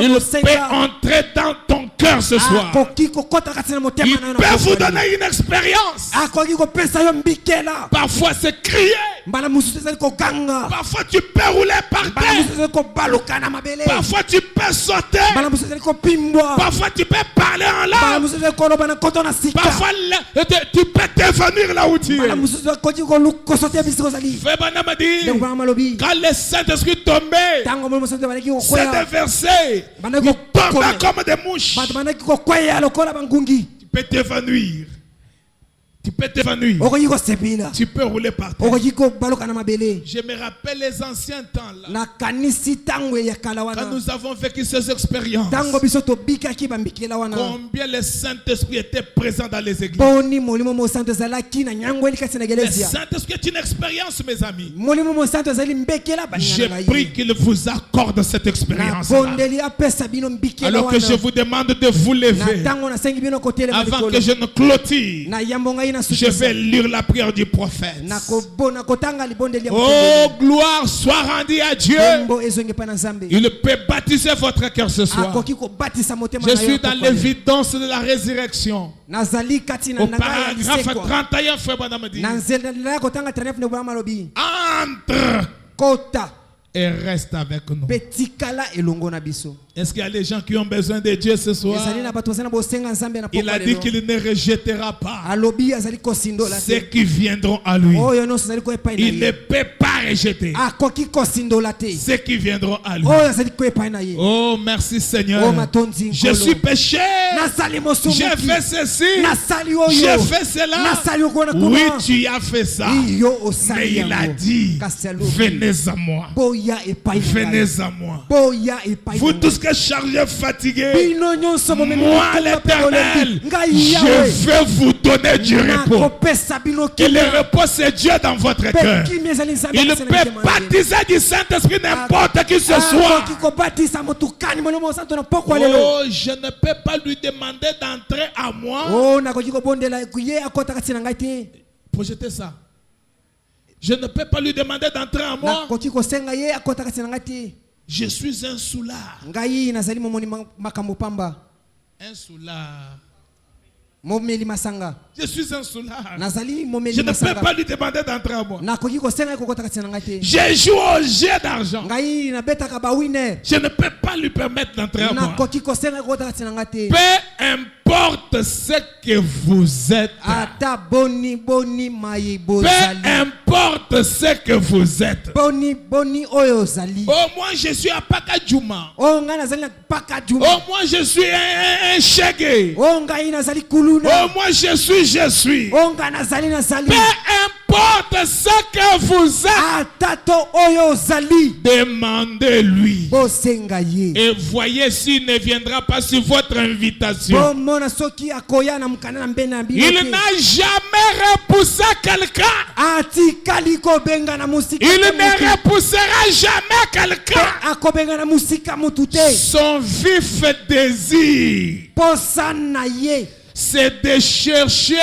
Il peut entrer dans ton cœur ce soir. Il peut vous donner une expérience. Parfois c'est crier. Parfois tu peux rouler par terre. Parfois tu peux sauter. Parfois tu peux parler en langue. Parfois tu peux devenir là où tu es. Quand le Saint-Esprit tombait, c'est des versets, il tombait comme des mouches. Tu peux t'évanouir. Tu peux t'évanouir. okoki kosepela Tu peux rouler par terre. okoki kobaloka na mabele. Je me rappelle les anciens temps là. nakanisi ntango ya kala Quand wana nous avons vécu ces expériences. ntango biso tobikaki bambikela wana Combien le Saint-Esprit était présent dans les églises. poni molimo mosanto ezalaki na nyangweli kati na Le eglezia. Saint-Esprit est une expérience, mes amis. molimo mosanto ezali mbekela Je baninga na prie ngai. qu'il vous accorde cette expérience. nabondeli apesa bino mbikela Alors que je wana vous demande de vous na lever. ntango nasengi bino kotelema Avant likolo que je ne clôture, na yambo ngai je nasukisa vais lire la prière du prophète. nakobona kotanga libondeli ya Oh, gloire soit rendue à Dieu. Kombo ezongi pa na Nzambe. Il peut baptiser votre cœur ce soir. akoki kobatisa motema Je na yo suis dans tokole. l'évidence de la résurrection. nazali kati na Au nanga ya paragraphe lisekwa 31, frère Branham dit, na nzela ya kotanga 39 ne bwana malobi entre kota et reste avec nous. petikala elongo na biso. Est-ce qu'il y a des gens qui ont besoin de Dieu ce soir? ezali na bato bazali na bosenga Nzambe na Il a dit qu'il ne rejettera pas alobi azali kosindola ceux te qui viendront à lui. oyo nyonso azali koepai na Il ne ye peut pas rejeter akoki kosindola te ceux qui viendront à lui. oyo azali koepai na ye. Oh, merci Seigneur. o matondi Je suis péché. nasali J'ai mosomoki fait ceci. nasali oyo J'ai fait cela. nasali okona Oui, kuna tu as fait ça. iyo osali Mais il a yango dit, kasi alobi venez à moi. boya epai na ngai. Venez à moi. boya epai Vous na tous ngai. que chargez fatigués, bino nyonso bomemi moi bitumba mpe l'Éternel, bolembi. ngai je yawe vais vous donner du repos. nakopesa bino Et le kimia repos, c'est Dieu dans votre cœur. mpe kimia ezali Nzambe Il akisi na peut mitema na ye. baptiser du Saint-Esprit n'importe qui ce akoki soit. kobatisa motukani molimo mosantu na pokwa lelo Oh, je ne peux pas lui demander d'entrer à moi. o nakoki kobondela ye akota kati na ngai te Projetez ça. Je ne peux pas lui demander d'entrer à moi. nakoki kosenga ye akota kati na ngai te Je suis un soulard. ngai nazali momoni makambo pamba Un soulard. momeli masanga Je suis un soulard. nazali Je momeli ne peux masanga pas lui demander d'entrer à moi. nakoki kosenga ye kokota kati na ngai te Je joue au jeu d'argent. ngai nabetaka bawiner Je ne peux pas lui permettre d'entrer à moi. nakoki kosenga ye kokota kati na ngai te Peu importe ce que vous êtes. ata boni mayi Peu bozali importe ce que vous êtes. boni oyo ozali Oh, moi je suis à Pakadjouma. o ngai nazali na paka Oh, juma moi je suis un shaggy. o ngai nazali Oh, kuluna moi je suis. o ngai nazali Peu importe ce que vous êtes. atato oyo ozali Demandez-lui. bosenga ye Et voyez s'il ne viendra pas sur votre invitation. bomona soki akoya na mokanda na mbene na bino Il te. n'a jamais repoussé quelqu'un. atikali kobenga na mosika Il te ne motu. repoussera jamais quelqu'un. akobenga na mosika motu te Son vif désir, posa na ye c'est de chercher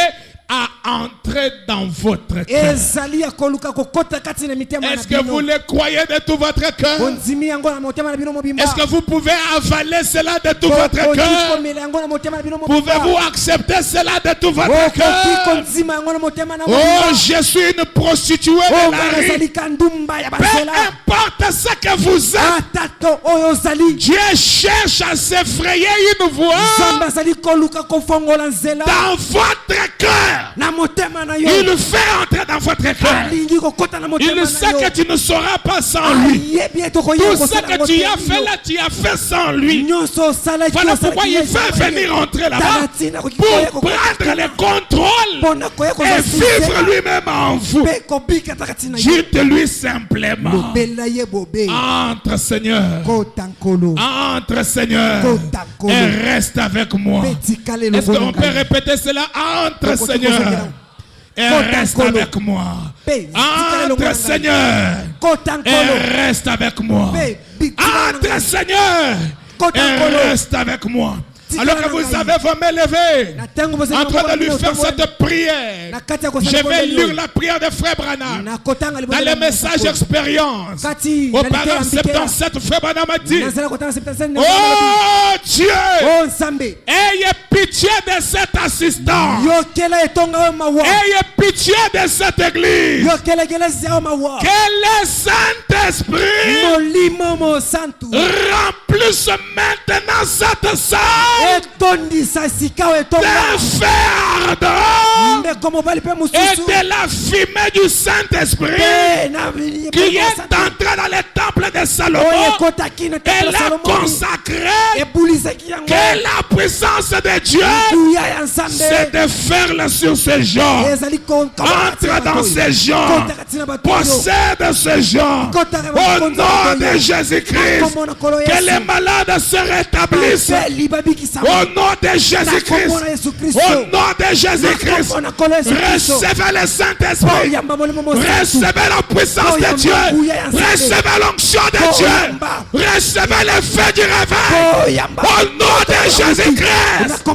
à entrer dans votre cœur. ezali ya koluka kokota kati na mitema na Est-ce que vous bino le croyez de tout votre cœur? bondimi yango na motema na bino mobimba Est-ce que vous pouvez avaler cela de tout votre Bokoki cœur? komela yango na motema na bino mobimba Pouvez-vous accepter cela de tout votre Bokoki cœur? konzima yango na motema na Oh, mobimba je suis une prostituée de la rue. nazali kandumba ya Peu basela importe ce que vous êtes, atato oyo ozali Dieu cherche à s'effrayer une voie nzambe azali koluka kofongola nzela dans votre cœur. na motema na yo Il fait entrer dans votre cœur. alingi kokota na motema Il na sait yo que tu ne sauras pas sans lui. ayebi ete okoya Tout ce kosala que yango tu te as fait yo. là, tu as fait sans lui. nyonso osalaki Voilà osalaki pourquoi il ye veut ezala ye. venir entrer là-bas Tala ntina koki pour koya kokota prendre le kuna. contrôle mpona koya et vivre kozwa lui-même en vous. mpe kobikata kati na ye Dites-lui simplement, lobela ye bobe entre Seigneur, kota nkolo entre Seigneur Kotankolo. et reste avec moi. mpe tikala Est-ce elongo qu'on na peut ngai répéter cela? Entre Kokoto Seigneur kozongela. et Kotankolo. reste avec moi. Mpe tikala elongo na Entre ngai. Seigneur kota nkolo et reste avec moi. mpe bitikala na Entre ngai. Seigneur Kotankolo. et reste avec moi. Tikala Alors que na vous ngai. avez vos mains levées, na ntango bozali en na train maboko de lui na faire bino cette prière, na kati ya je kosala vais bondeli lire la prière de Frère Branham na kotanga dans les messages expérience. kati Au na litera paragraphe mbikela 77, Frère Branham a dit, nazala kotanga 77 oh Dieu, o nzambe ayez pitié de cet assistant. yokela etonga oyo mawa Ayez pitié de cette église. yokela ekelesi oyo mawa Que le Saint-Esprit molimo mosantu remplisse maintenant cette salle etondisa esika oyo etonga d'un feu ardent et de la fumée du Saint-Esprit qui est entré dans le temple de Salomon et l'a consacré. Que la puissance de Dieu, c'est de faire sur ces gens. Entre dans ces gens. Possède ces gens. Au nom de Jésus-Christ. Que les malades se rétablissent. Au nom de Jésus-Christ. Au nom de Jésus-Christ. Recevez le Saint-Esprit. Recevez la puissance de Dieu. Recevez l'onction de Dieu. Recevez le feu du réveil. Au nom de Jésus-Christ. Au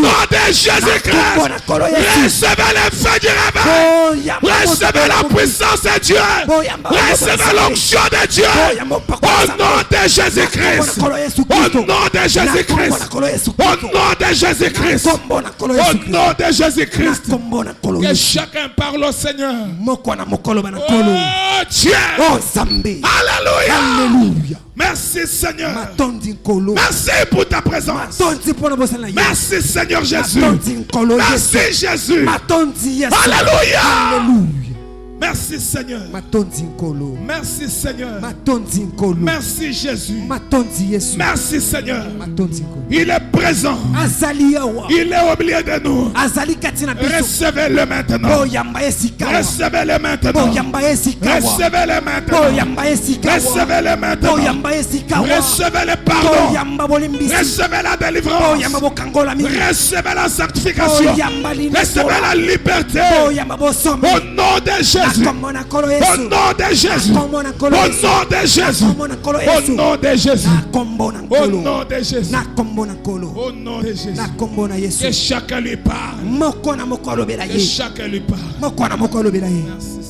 nom de Jésus-Christ. Recevez le feu du réveil. Recevez la puissance de Dieu. Recevez l'onction de Dieu. Au nom de Jésus-Christ. Au nom de Jésus-Christ. Au nom de Jésus-Christ. Au nom de Jésus-Christ. Que chacun parle au Seigneur. Oh Dieu. Alléluia. Merci Seigneur. Merci pour ta présence. Merci Seigneur Jésus. Merci Jésus. Alléluia. Merci Seigneur. Merci Seigneur. Merci Jésus. Merci Seigneur. Il est présent. Il est au milieu de nous. Recevez-le maintenant. Recevez-le maintenant. Recevez-le maintenant. Recevez-le maintenant. Recevez le pardon. Recevez la délivrance. Recevez la sanctification. Recevez la liberté. Au nom de Jésus. Au nom de Jésus. Au nom de Jésus. Au nom de Jésus. Au nom de Jésus. Au nom de Jésus. Que chacun lui parle. Que chacun lui parle. Merci.